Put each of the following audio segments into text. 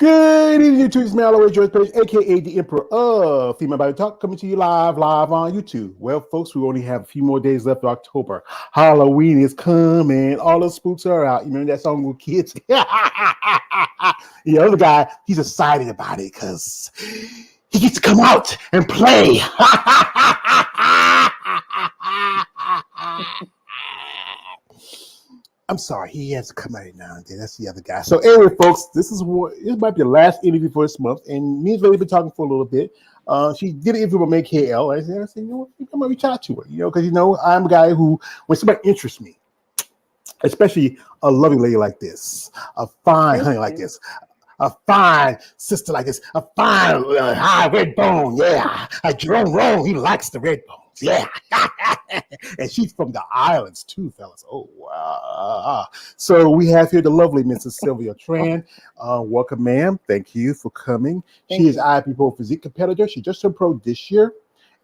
Good evening, YouTube. It's me, Always George Page, aka the Emperor of Female Body Talk, coming to you live on YouTube. Well, folks, we only have a few more days left of October. Halloween is coming. All the spooks are out. You remember that song with kids? The other guy, he's excited about it because he gets to come out and play. I'm sorry, he has to come out now and then. That's the other guy. So anyway, folks, this might be the last interview for this month, and me and Silvia been talking for a little bit. She did an interview with Meg KL. I said, you know what, I'm gonna reach out to her, because I'm a guy who, when somebody interests me, especially a lovely lady like this, a fine honey like this, a fine sister like this, a fine high red bone, yeah. Like Jerome Rome, he likes the red bones, yeah. And she's from the islands too, fellas. Oh, wow. So we have here the lovely Mrs. Silvia Tran. Welcome, ma'am. Thank you for coming. She is IFBB Physique competitor. She just turned pro this year.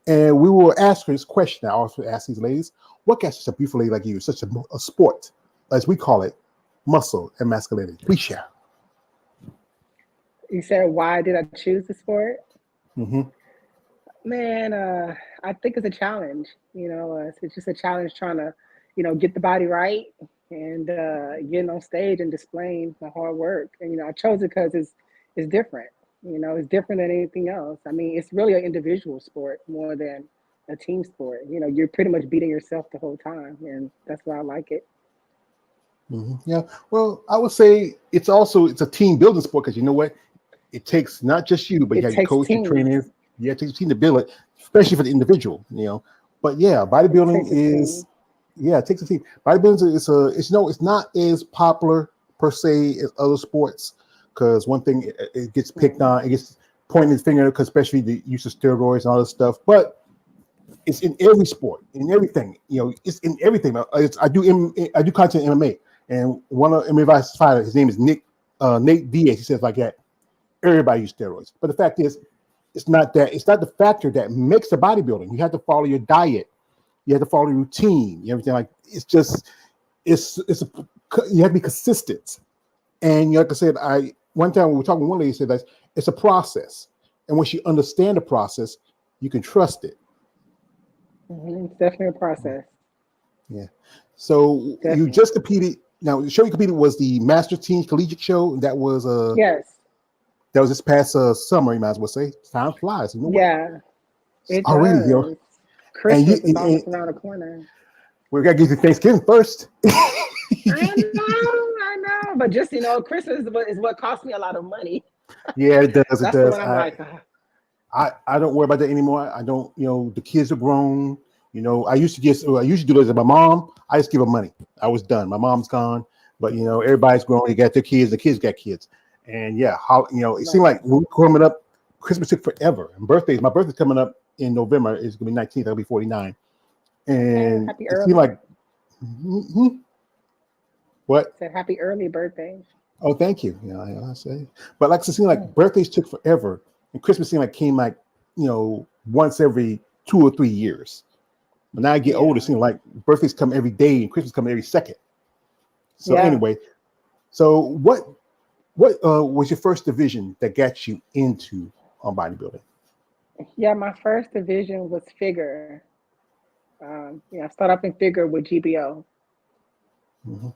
And we will ask her this question. I also ask these ladies, what gets such a beautiful lady like you, such a sport, as we call it, muscle and masculinity? Please share. You said, why did I choose the sport? Mm-hmm. Man, I think it's a challenge. It's just a challenge trying to, get the body right and getting on stage and displaying the hard work. And I chose it because it's different. It's different than anything else. I mean, it's really an individual sport more than a team sport. You're pretty much beating yourself the whole time, and that's why I like it. Mm-hmm. Yeah. Well, I would say it's a team building sport because you know what? It takes not just you, but you have your coach, your trainers. Yeah, it takes a team to build it, especially for the individual, But yeah, bodybuilding it takes a team. Bodybuilding it's not as popular per se as other sports because one thing it gets picked on, it gets pointed the finger because especially the use of steroids and all this stuff. But it's in every sport, in everything. It's in everything. I do content in MMA, and one of MMA's fighters, his name is Nate Diaz. He says like that. Everybody uses steroids, but the fact is, it's not the factor that makes the bodybuilding. You have to follow your diet, you have to follow your routine, everything like you have to be consistent. And like I said, one time we were talking, one lady said that it's a process, and once you understand the process, you can trust it. Mm-hmm. It's definitely a process. Yeah. So definitely. You just competed. Now the show you competed was the Master Team Collegiate show. That was yes. That was this past summer, you might as well say. Time flies. Yeah. It already, does. Christmas is almost around the corner. We got to get to Thanksgiving first. I know. But just, Christmas is what cost me a lot of money. Yeah, it does. That's when I'm I don't worry about that anymore. I don't, the kids are grown. I used to do this with my mom. I just give her money. I was done. My mom's gone. But, everybody's grown. They got their kids. The kids got kids. And yeah, it seemed like when we were coming up, Christmas took forever. And my birthday's coming up in November. It's gonna be 19th. I'll be 49. And happy it seemed like what? Said happy early birthday. Oh, thank you. I say, but it seemed like birthdays took forever, and Christmas seemed like came once every 2 or 3 years. But now I get older, it seems like birthdays come every day and Christmas come every second. So anyway, so what was your first division that got you into bodybuilding? Yeah, my first division was figure. I started off in figure with GBO. Mm-hmm.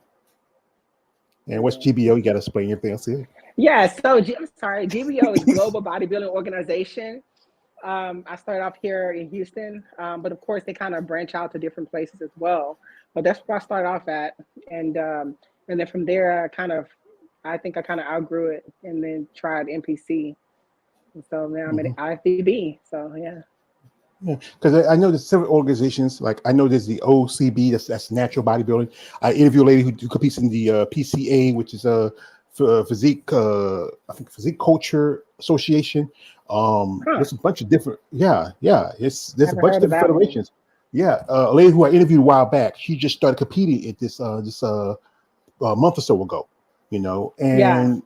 And what's GBO? You got to explain everything else here. Yeah, so I'm sorry. GBO is Global Bodybuilding Organization. I started off here in Houston, but of course they kind of branch out to different places as well. But that's where I started off at, and then from there I think I kind of outgrew it and then tried NPC. And so now I'm at IFBB. So yeah. Yeah, because I know there's several organizations. Like I know there's the OCB, that's natural bodybuilding. I interview a lady who competes in the PCA, which is a physique, I think Physique Culture Association. There's a bunch of different. There's a bunch of different federations. Yeah, a lady who I interviewed a while back, she just started competing at this month or so ago. And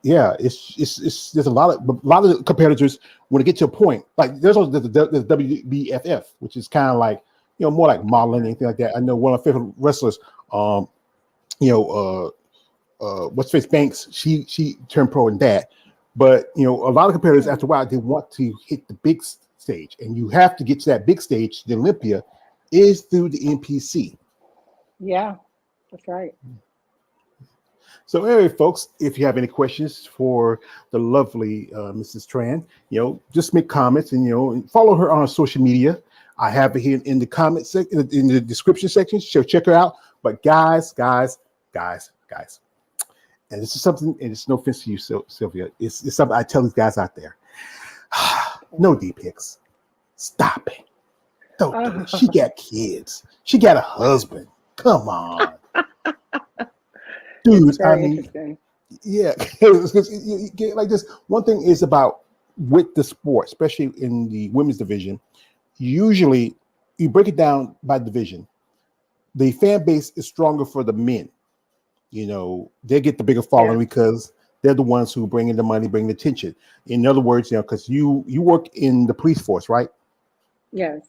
it's there's a lot of competitors when they get to a point like there's also the WBFF, which is kind of like more like modeling, anything like that. I know one of my favorite wrestlers, what's face Banks, she turned pro in that, But a lot of competitors Hmm. after a while they want to hit the big stage, and you have to get to that big stage. The Olympia is through the NPC. Yeah, that's right. So, anyway, folks, if you have any questions for the lovely Mrs. Tran, just make comments and follow her on social media. I have it here in the comment section, in the description section. So check her out. But guys, and this is something, and it's no offense to you, Sylvia. It's something I tell these guys out there. No D pics. Stop it. Don't do it. She got kids. She got a husband. Come on, It's dudes. I very mean, interesting. yeah, like this. One thing is about with the sport, especially in the women's division. Usually, you break it down by division. The fan base is stronger for the men. They get the bigger following Yeah. because they're the ones who bring in the money, bring the attention. In other words, because you work in the police force, right? Yes.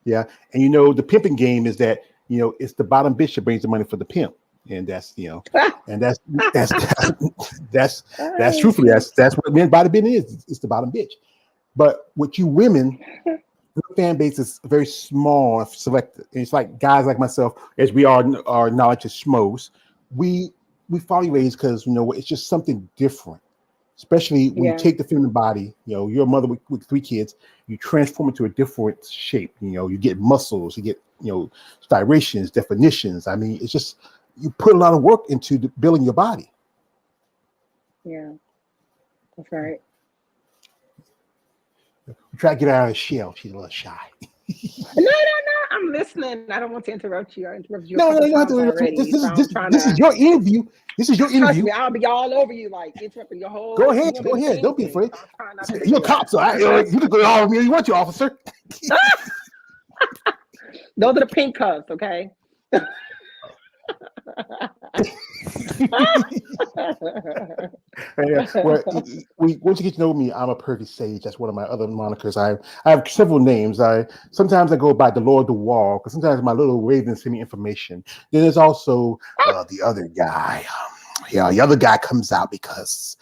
Yeah, and the pimping game is that it's the bottom bitch that brings the money for the pimp, and and that's that's that's truthfully that's what men body business is. It's the bottom bitch. But with you women, the fan base is very small, selected. And it's like guys like myself, as we are knowledge as schmoes, we we follow your ways because it's just something different. Especially when you Yeah. take the feminine body, you're a mother with three kids, you transform it to a different shape. You get muscles, you get striations, definitions. I mean, it's just you put a lot of work into building your body. Yeah. That's right. You try to get her out of the shell. She's a little shy. No, no, no. I'm listening. I don't want to interrupt you. I interrupted you a No, no, couple you don't have times to. already, so I'm trying This is to your interview. This is your trust interview. me. I'll be all over you, like interrupting your Go whole. ahead, You want me go to say ahead. Don't be anything, afraid. so I'm trying not to You're a do cop, that. so Okay. you can go all over me. You want your officer? Those are the pink cups, okay? Yeah, well, we once you get to know me, I'm a perfect sage. That's one of my other monikers. I have several names. I sometimes I go by the Lord of the Wall because sometimes my little ravens send me information. Then there's also the other guy. Yeah, the other guy comes out because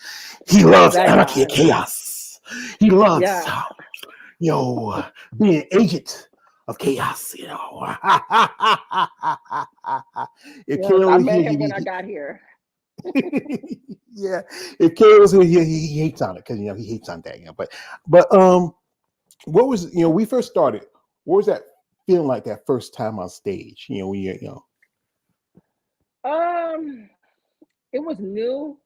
he loves That anarchy and guy. chaos. He loves Yeah. you know being agent of chaos. If Yes. Karen I was met here, him when I got here. yeah, if Karen was here, he hates on it because he hates on that. But what was we first started? What was that feeling like that first time on stage? When Um, it was new,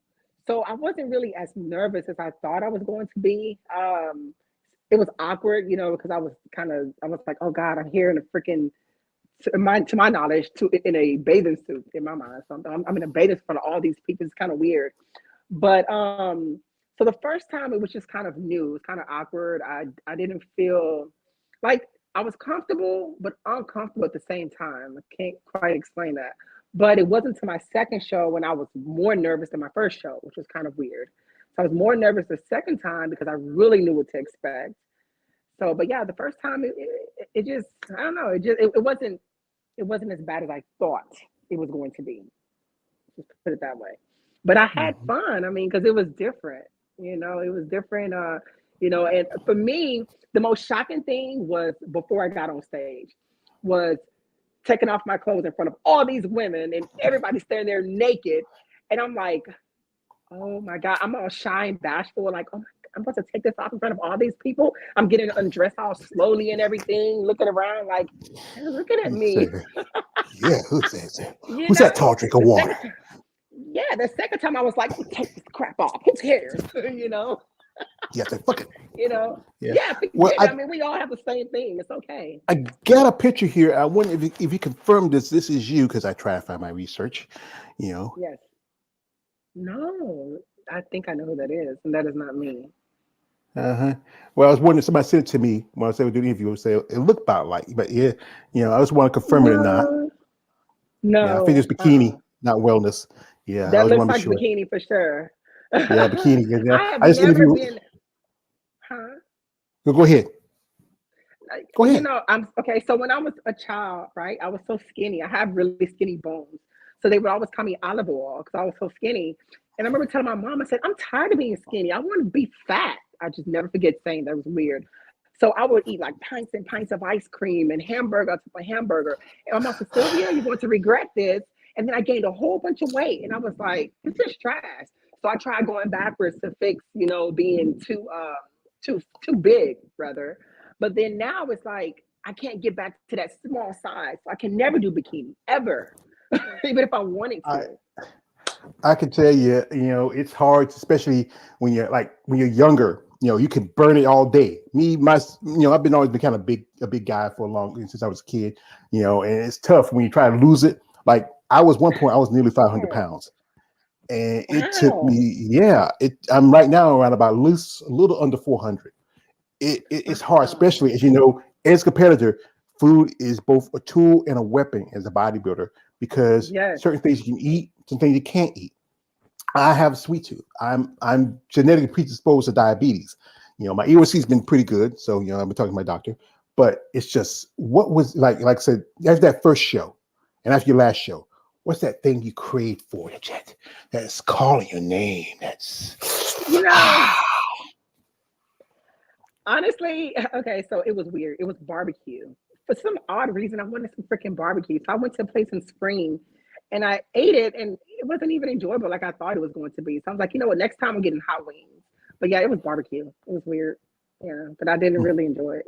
so I wasn't really as nervous as I thought I was going to be. It was awkward, because I was like, oh God, I'm here in a freaking to my knowledge, in a bathing suit in my mind. So I'm in a bathing suit in front of all these people. It's kind of weird. But so the first time it was just kind of new. It was kind of awkward. I didn't feel like I was comfortable, but uncomfortable at the same time. I can't quite explain that. But it wasn't to my second show when I was more nervous than my first show, which was kind of weird. So I was more nervous the second time because I really knew what to expect. So, but yeah, the first time it just I don't know. It wasn't as bad as I thought it was going to be. Just put it that way. But I had Mhm. fun. I mean, because it was different. It was different. And for me, the most shocking thing was before I got on stage was taking off my clothes in front of all these women and everybody standing there naked. And I'm like, oh my God, I'm all shy and bashful. Like, oh my, I'm about to take this off in front of all these people. I'm getting undressed all slowly and everything, looking around like, they're looking at You say, me. yeah, who's that? You Who's that tall know, drink of the water? second time, yeah, the second time I was like, take this crap off. Who cares? you know, Yeah, say fuck it. Yeah. yeah, Well, forget it. I mean, we all have the same thing. It's okay. I got a picture here. I wonder if you confirm this is you because I try to find my research. You know. Yes. No, I think I know who that is, and that is not me. Uh-huh. Well, I was wondering, somebody said it to me when I said we do the interview, would say it looked about like, but yeah, I just want to confirm it or not. No, Yeah, I think it's no, bikini, not wellness. Yeah, I that was looks want to be like sure. bikini for sure. Yeah, bikini. Yeah, I have I just never interview. been, huh? Go ahead. Like, Go ahead. I'm okay. So when I was a child, right, I was so skinny. I have really skinny bones. So they would always call me olive oil because I was so skinny. And I remember telling my mom, I said, I'm tired of being skinny. I want to be fat. I just never forget saying that was weird. So I would eat like pints and pints of ice cream and hamburger after hamburger. And my mom said, Sylvia, you're going to regret this. And then I gained a whole bunch of weight. And I was like, this is trash. So I tried going backwards to fix, being too big, rather. But then now it's like I can't get back to that small size. So I can never do bikini ever, even if I wanted I to. I can tell you, it's hard, especially when you're younger. You can burn it all day. I've been always been kind of a big guy for a long since I was a kid. And it's tough when you try to lose it. Like I was one point, I was nearly 500 Yeah. pounds, and it took Wow. me. Yeah, I'm right now around about loose, a little under 400. It's hard, Wow. especially as a competitor. Food is both a tool and a weapon as a bodybuilder because Yes. certain things you can eat, some things you can't eat. I have a sweet tooth. I'm genetically predisposed to diabetes. My EOC's been pretty good, so I've been talking to my doctor. But it's just what was like I said, after that first show and after your last show, what's that thing you crave for, that's calling your name? That's You know, honestly, okay, so it was weird. It was barbecue. For some odd reason, I wanted some freaking barbecue. So I went to a place in Spring and I ate it and it wasn't even enjoyable like I thought it was going to be. So I was like, you know what, next time I'm getting hot wings. But yeah, it was barbecue. It was weird. Yeah, but I didn't really enjoy it.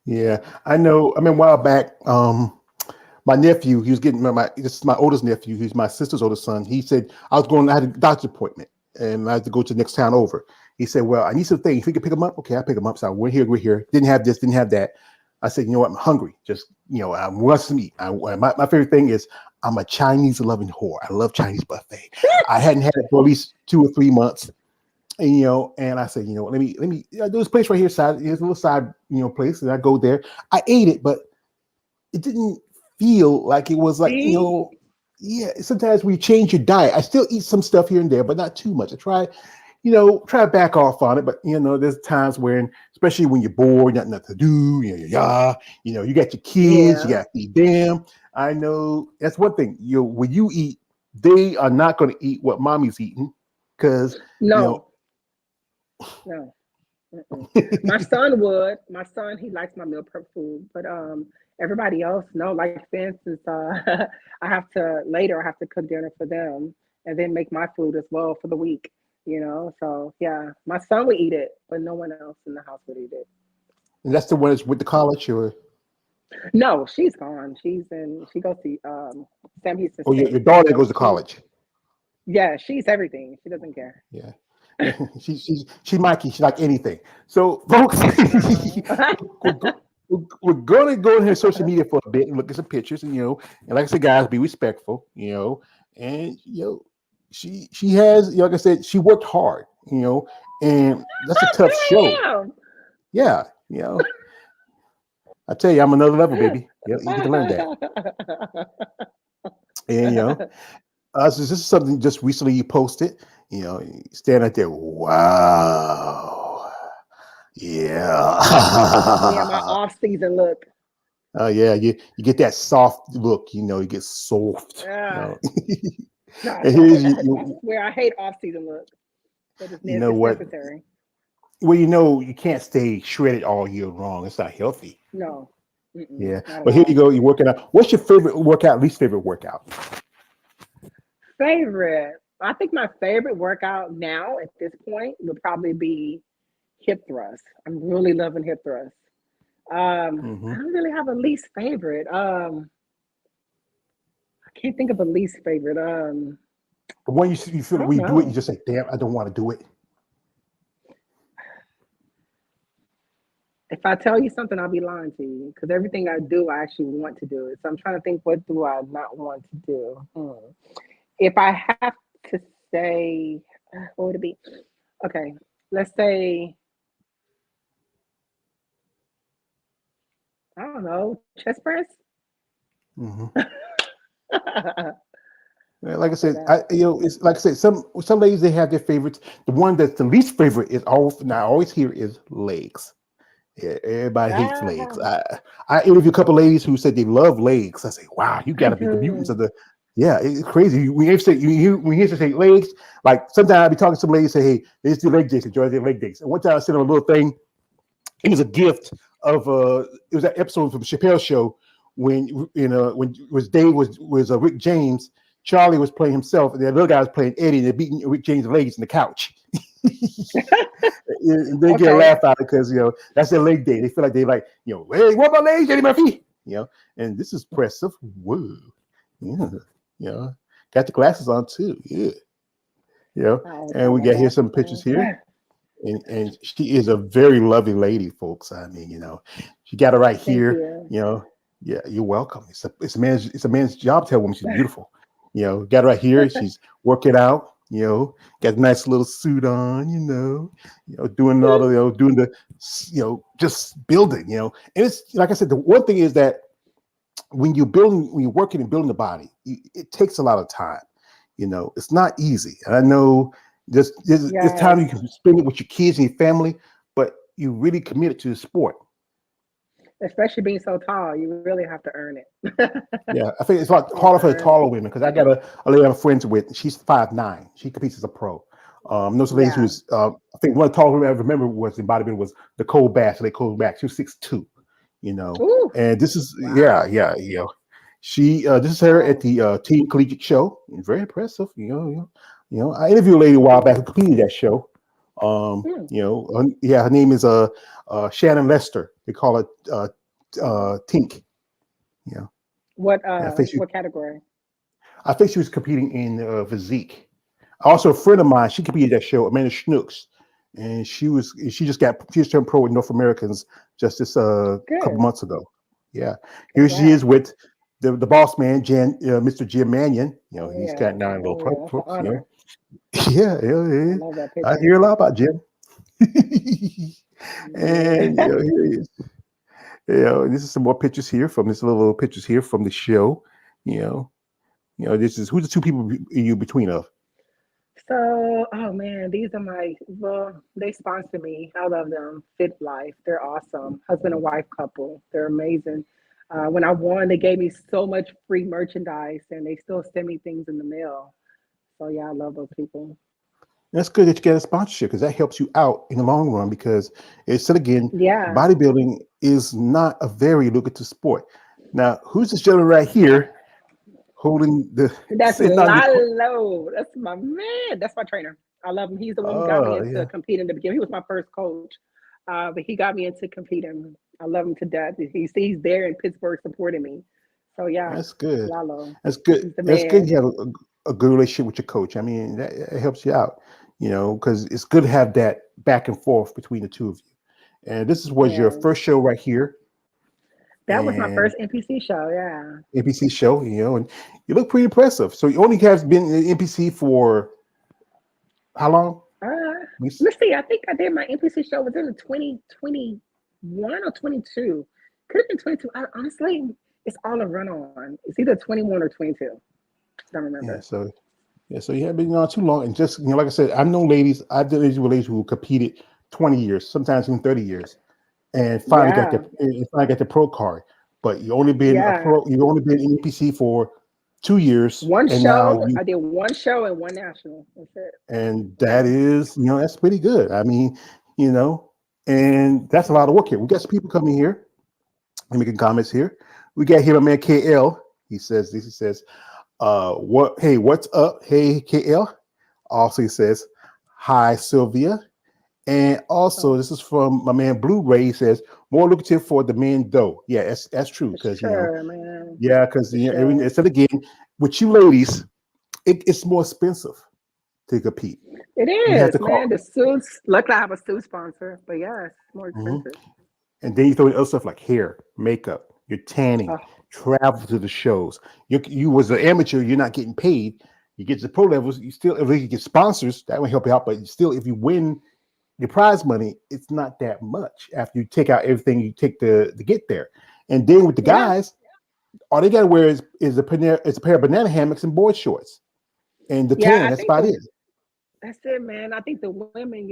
yeah. I know. I mean, a while back, my nephew, he was getting this is my oldest nephew, he's my sister's oldest son. He said I had a doctor's appointment and I had to go to the next town over. He said, well, I need some things. If you can pick them up, okay, I'll pick them up. So we're here. Didn't have this, didn't have that. I said, you know what, I'm hungry. Just, I want some meat. My favorite thing is I'm a Chinese loving whore. I love Chinese buffet. I hadn't had it for at least 2 or 3 months. And I said, let me do this place right here. Here's a little side, place. And I go there. I ate it, but it didn't feel like it was like, See? yeah, sometimes when you change your diet, I still eat some stuff here and there, but not too much. I try to back off on it, but there's times when, especially when you're bored, nothing to do, you got your kids, you Yeah. got to feed them. I know that's one thing. When you eat, they are not going to eat what mommy's eating because No, no. Mm-mm. My son would. My son, he likes my meal prep food, but everybody else, no. Like for instance, I have to cook dinner for them and then make my food as well for the week. So yeah, my son would eat it, but no one else in the house would eat it. and that's the one that's with the college No, she's gone. She goes to Sam Houston or your State. daughter So goes to she, college. yeah, she's everything. She doesn't care. Yeah. She's Mikey. She like anything. So, folks, Uh-huh. we're going to go on her social media for a bit and look at some pictures, and like I said, guys, be respectful, and she has, like I said, she worked hard, and that's a tough show. Oh, Yeah, I tell you, I'm another level, baby. Yeah, you get to learn that, and so this is something just recently you posted. You stand out there. Wow. Yeah. yeah, my off season look. Oh yeah, you get that soft look, you get soft. Ah, gosh, And here's I swear I hate off season look, but you know it's what? necessary. Well, you can't stay shredded all year long. It's not healthy. No, mm-mm, Yeah. not at But here you all. go, you're working out. What's your favorite workout, least favorite workout? Favorite. I think my favorite workout now at this point would probably be hip thrust. I'm really loving hip thrust. I Hmm. don't really have a least favorite. I can't think of a least favorite. But when you I feel don't when you do it, you know. just say, "Damn, I don't want to do it." If I tell you something, I'll be lying to you because everything I do, I actually want to do it. So I'm trying to think, what do I not want to do? If I have to say, what would it be? Okay, let's say, I don't know, chest press. Hmm. I Like I said, forgot. it's like I said, some ladies they have their favorites. The one that's the least favorite is always now I always hear is legs. Yeah, everybody hates legs. Ah, I interviewed a couple ladies who said they love legs. I say, wow, you got I to be the mutants do. of the. Yeah, it's crazy. We used to say we used to say legs. Like sometimes I'd be talking to some ladies say, "Hey, they just do leg digs. Enjoy their leg digs." And one time I sent them a little thing. It was a gift of it was an episode from Chappelle's show when it was Dave was Rick James. Charlie was playing himself, and the other guy was playing Eddie, and they're beating Rick James' legs in the couch. And they get a Okay. laugh out of it because that's their leg day. They feel like hey, what my legs, Eddie Murphy? And this is impressive. Whoa, yeah, got the glasses on too. Yeah, I'll and turn we my got here some glasses pictures on. here. And she is a very lovely lady, folks. I mean, she got it right Thank here. you. Yeah, you're welcome. It's a man's job to tell a woman she's beautiful. Got it right here. She's working out. Got a nice little suit on. Doing all the doing the just building. And it's like I said, the one thing is that when you're working and building the body, it takes a lot of time. It's not easy. And I know this time Yes. you can spend it with your kids and your family, but you really committed to the sport. Especially being so tall, you really have to earn it. Yeah, I think it's a lot You have harder to for the earn it. taller women because I got a lady I'm friends with. She's 5'9". She competes as a pro. Those ladies Yeah. who's I think one of the taller women I remember was in bodybuilding was Nicole Bass. They called back. She was 6'2". Ooh. And this is Wow. She this is her at Wow. the Teen Collegiate Show. Very impressive. I interviewed a lady a while back who competed that show. Hmm. Her name is Shannon Lester. They call it Tink. Yeah, What and what category? I think she was competing in Physique. Also, a friend of mine, she competed at that show, Amanda Schnooks, and she just turned pro with North Americans just this couple Good. months ago. Yeah, here she is Congrats. with the boss man, Mr. Jim Mannion. Oh He's yeah. got nine little Oh yeah. That's an folks. honor. Yeah, yeah, I yeah. love that I picture. hear a lot about Jim. Yeah. And here he is. And this is some more pictures here from this little pictures here from the show. You know, this is who's the two people you between of. So, oh man, these are they sponsor me. I love them. Fit Life. They're awesome. Husband and wife couple. They're amazing. When I won, they gave me so much free merchandise and they still send me things in the mail. So yeah, I love those people. That's good that you get a sponsorship because that helps you out in the long run because it's said again, Yeah. bodybuilding is not a very lucrative sport. Now, who's this gentleman right here holding the That's sitting on the Lalo. That's my man. That's my trainer. I love him. He's the one who got me into yeah, competing in the beginning. He was my first coach, but he got me into competing. I love him to death. He's there in Pittsburgh supporting me. So yeah, that's good. Lalo. That's good. He's the That's good. man. You have a good relationship with your coach. I mean, that it helps you out, because it's good to have that back and forth between the two of you. And this was your Yeah. first show right here, That was my and first NPC show. Yeah. NPC show, and you look pretty impressive. So you only have been in NPC for how long? Uh, We s- let's see. I think I did my NPC show was in the 2021 or 22. Could have been 22. Honestly, it's all a run on. It's either 21 or 22. Don't Yeah, remember. so you haven't been on too long, and just like I said, I've known ladies. I've done ladies with ladies who competed 20 years, sometimes even 30 years, and Yeah. finally got the pro card. But you only been a Yeah. pro. You only been in NPC for 2 years, One and now show. I did one show and one national. That's it. that Yeah. is that's pretty good. I mean, you know, and that's a lot of work here. We got some people coming here and making comments here. We got here my man KL. He says this. He says, what? Hey, what's up? Hey, KL. Also, he says, hi, Silvia. And also, Oh, this is from my man Blue Ray. He says, more lucrative for the men, though. Yeah, that's true. for Because, sure, man. yeah, because, For sure. instead again, with you ladies, it's more expensive to compete. It You have is, to man. call. The suits. Luckily, I have a suit sponsor, but yeah, it's more Mhm. expensive. And then you throw in other stuff like hair, makeup, you're tanning, Oh, travel to the shows. You was an amateur, you're not getting paid. You get to the pro levels, you still if you get sponsors, that will help you out. But still, if you win your prize money, it's not that much after you take out everything you take to get there. And then with the yeah. guys, all they gotta wear is a pair of banana hammocks and board shorts. And the Yeah, tan, I that's think about it. that's it, man. I think the women,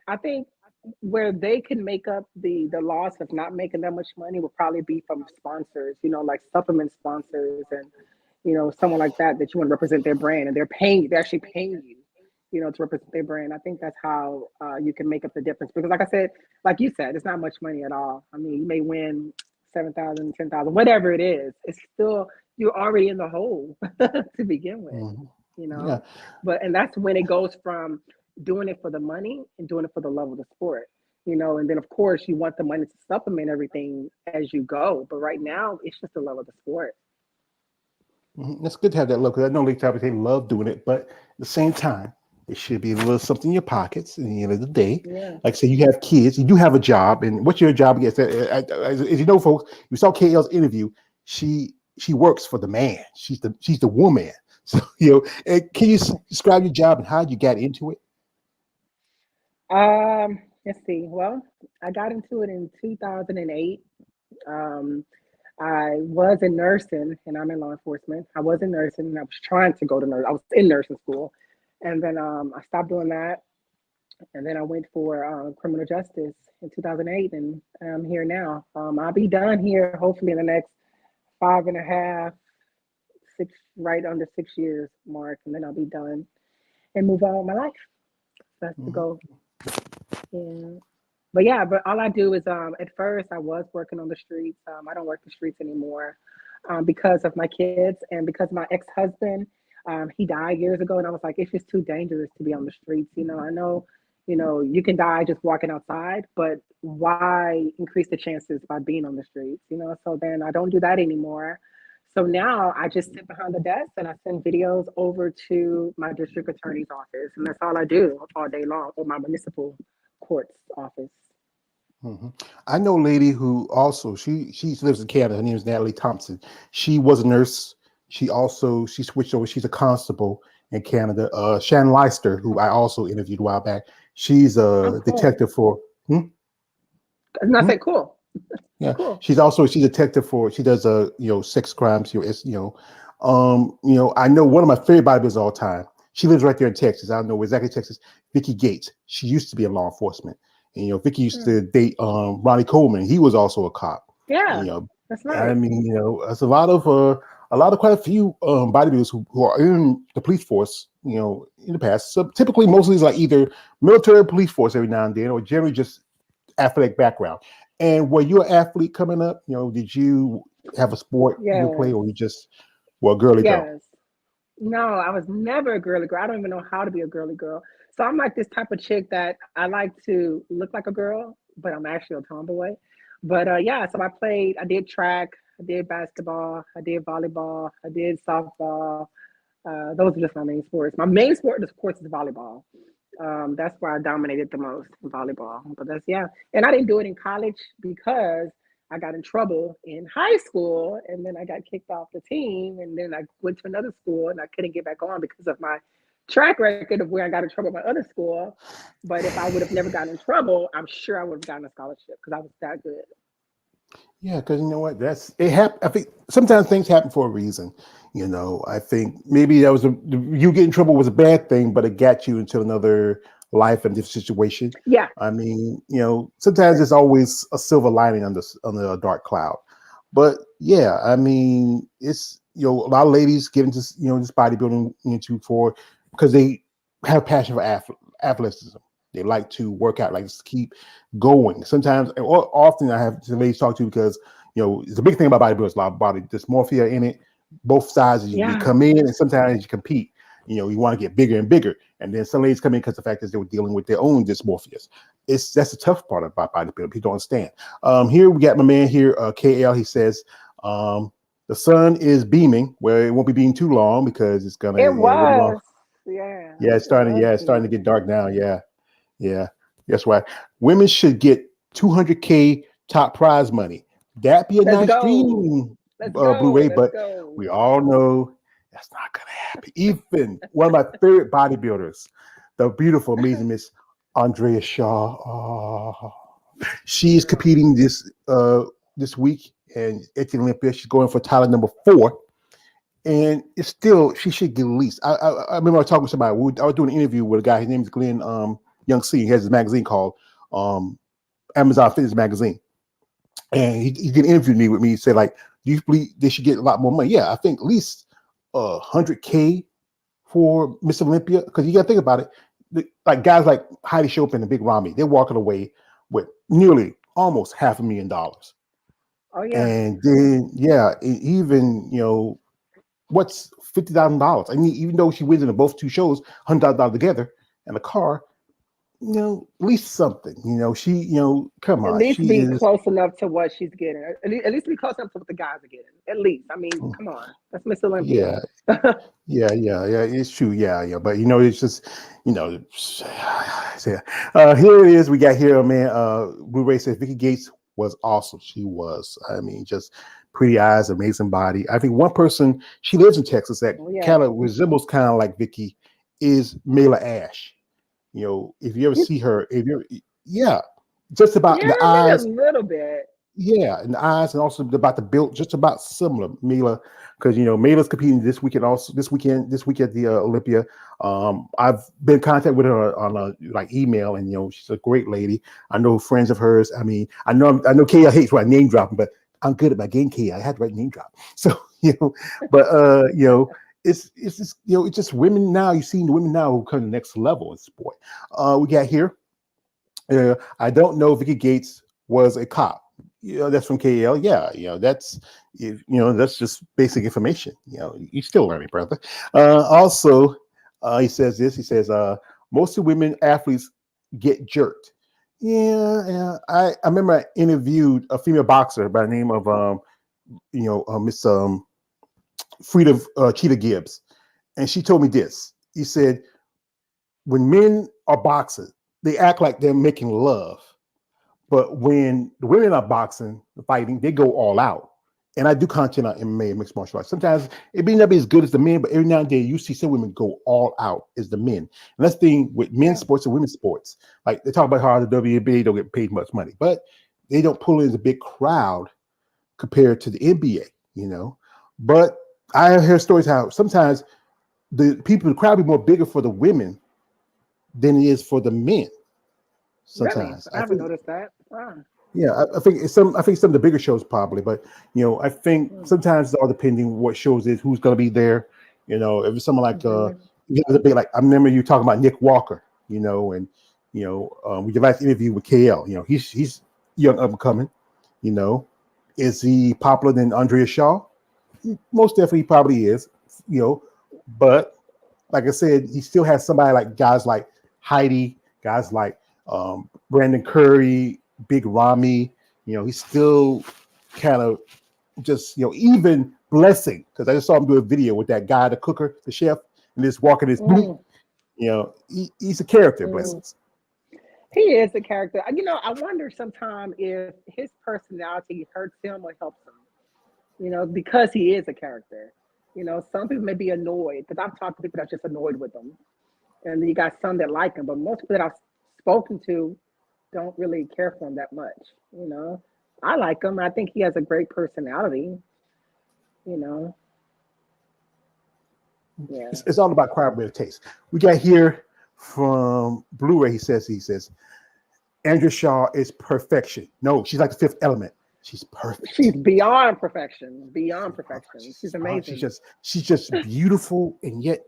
I think where they can make up the loss of not making that much money will probably be from sponsors, like supplement sponsors and someone like that you want to represent their brand, and they're actually paying you, to represent their brand. I think that's how you can make up the difference. Because like I said, like you said, it's not much money at all. I mean, you may win 7,000, 10,000, whatever it is. It's still, you're already in the hole to begin with, Mhm. you know. Yeah. And that's when it goes from doing it for the money and doing it for the love of the sport. And then of course you want the money to supplement everything as you go. But right now it's just the love of the sport. It's good to have that look, because I know they love doing it, but at the same time, it should be a little something in your pockets at the end of the day. Yeah. Like say you have kids, you do have a job, and what's your job? Yes, as you know, folks, you saw KL's interview. She works for the man. She's the woman. So and can you describe your job and how you got into it? Let's see. Well, I got into it in 2008. Um, I was in nursing, and I'm in law enforcement. I was in nursing, and I was trying to go to nurse. I was in nursing school, and then I stopped doing that, and then I went for criminal justice in 2008, and I'm here now. I'll be done here hopefully in the next 5.5, 6, right under 6 years mark, and then I'll be done and move on with my life. That's the Mhm. goal. Yeah. But yeah, but all I do is at first I was working on the streets. I don't work the streets anymore because of my kids and because my ex-husband. He died years ago, and I was like, it's just too dangerous to be on the streets. I know, you can die just walking outside, but why increase the chances by being on the streets? So then I don't do that anymore. So now I just sit behind the desk and I send videos over to my district attorney's office, and that's all I do all day long, or my municipal court's office. Mhm. I know a lady who also she lives in Canada. Her name is Natalie Thompson. She was a nurse. She switched over. She's a constable in Canada. Shannon Leister, who I also interviewed a while back. She's Oh, a cool. detective for. And I Hmm? said, cool, Yeah, cool. she's a detective for. She does sex crimes. I know one of my favorite Bibles of all time. She lives right there in Texas. I don't know exactly Texas. Vicky Gates. She used to be in law enforcement, and Vicky used Hmm. to date Ronnie Coleman. He was also a cop. And, Yeah, that's I nice. mean, there's a lot of quite a few bodybuilders who are in the police force. In the past. So typically, mostly it's like either military or police force every now and then, or generally just athletic background. And were you an athlete coming up? Did you have a sport you play, Yes, or you just were a girly girl? yes. No, I was never a girly girl. I don't even know how to be a girly girl. So I'm like this type of chick that I like to look like a girl, but I'm actually a tomboy. But yeah, so I did track, I did basketball, I did volleyball, I did softball. Those are just my main sports. My main sport, of course, is volleyball. That's where I dominated the most in volleyball. But that's, yeah. And I didn't do it in college because I got in trouble in high school, and then I got kicked off the team, and then I went to another school and I couldn't get back on because of my track record of where I got in trouble at my other school. But if I would have never gotten in trouble, I'm sure I would have gotten a scholarship because I was that good. Yeah, because you know what? That's it. I think sometimes things happen for a reason. I think maybe you get in trouble was a bad thing, but it got you into another life and different situation. Yeah, I mean, sometimes true. there's always a silver lining under a dark cloud. But yeah, I mean, it's a lot of ladies get into this bodybuilding into for because they have passion for athleticism. They like to work out, like to keep going. Sometimes, or often, I have some ladies talk to because it's a big thing about bodybuilding. A lot of body dysmorphia in it. Both sides, you Yeah, come in, and sometimes you compete. You want to get bigger and bigger, and then some ladies come in because the fact is they were dealing with their own dysmorphias. That's the tough part about bodybuilding. People don't understand. Here we got my man here, KL. He says the sun is beaming. Well, it won't be beaming too long because it's gonna it a little long. was. Yeah, Yeah, it's it starting. was Yeah, it's starting to get beaming. dark now. Yeah, yeah. That's right. Women should get 200K top prize money. That'd be a Let's nice go. dream, Let's go. Blu-ray, Let's but go. we all know that's not gonna happen. Even one of my favorite bodybuilders, the beautiful, amazing Miss Andrea Shaw. Oh, she's Girl. competing this week and at the Olympia. She's going for title number 4, and it's still she should get released. I remember I was talking to somebody. I was doing an interview with a guy. His name is Glenn Young C. He has his magazine called um, Amazon Fitness Magazine, and he did interview me with me. He said like, "Do you believe they should get a lot more money?" Yeah, I think at least 100K for Miss Olympia, because you got to think about it. Like guys like Heidi Chopin and Big Ramy, they're walking away with nearly almost $500,000. Oh yeah. And then even what's $50,000? I mean, even though she wins in both two shows, $100,000 together and a car, at least something. She, come At on, least she be is. close enough to what she's getting. At least be close enough to what the guys are getting. At least. I mean, come on. That's Miss Olympia. Yeah, yeah. It's true. Yeah. But it's just, here it is. We got here, man. Blu-ray says Vicky Gates was awesome. She was. I mean, just pretty eyes, amazing body. I think one person, she lives in Texas, that kind of resembles kind of like Vicky, is Mela Ash. If you ever see her, just about the eyes. A little bit. Yeah, and the eyes, and also about the build, just about similar, Mila, because Mila's competing this weekend, this week at the Olympia. I've been in contact with her on like email, and she's a great lady. I know friends of hers. I mean, I know Kaya hates when I name dropping, but I'm good at my game. Kaya, I had to write name drop, so but it's just it's just women now. You've seen the women now who come to the next level in sport. We got here. I don't know Vicky Gates was a cop. That's from KL. Yeah, that's that's just basic information. You still learning, brother. Also, he says this. He says most of women athletes get jerked. Yeah. I remember I interviewed a female boxer by the name of Miss Frida Cheetah Gibbs, and she told me this. He said, when men are boxing, they act like they're making love. But when the women are boxing, fighting, they go all out. And I do content on MMA and mixed martial arts. Sometimes it may not be as good as the men, but every now and then you see some women go all out as the men. And that's the thing with men's sports and women's sports. Like they talk about how the WNBA don't get paid much money, but they don't pull in a big crowd compared to the NBA, But I hear stories how sometimes the crowd be more bigger for the women than it is for the men. Sometimes really? I haven't noticed that. Wow. Yeah, I think some of the bigger shows probably, but I think sometimes it's all depending what shows is, who's going to be there. If it's someone like like I remember you talking about Nick Walker, and with your last interview with KL, he's young up and coming. Is he popular than Andrea Shaw? Most definitely, he probably is. But like I said, he still has somebody like guys like Heidi, guys like Brandon Curry, Big Ramy, he's still kind of just, even Blessing, because I just saw him do a video with that guy, the cooker, the chef, and just walking his boot. He's a character, Blessings. He is a character. I wonder sometimes if his personality hurts him or helps him, because he is a character. Some people may be annoyed, because I've talked to people that's just annoyed with him. And then you got some that like him, but most people that I've spoken to don't really care for him that much. I like him. I think he has a great personality. Yeah. It's all about crowd with taste. We got here from Blu-ray. He says, Andrea Shaw is perfection. No, she's like the fifth element. She's perfect. She's beyond perfection. Beyond perfection. She's amazing. She's just beautiful, and yet,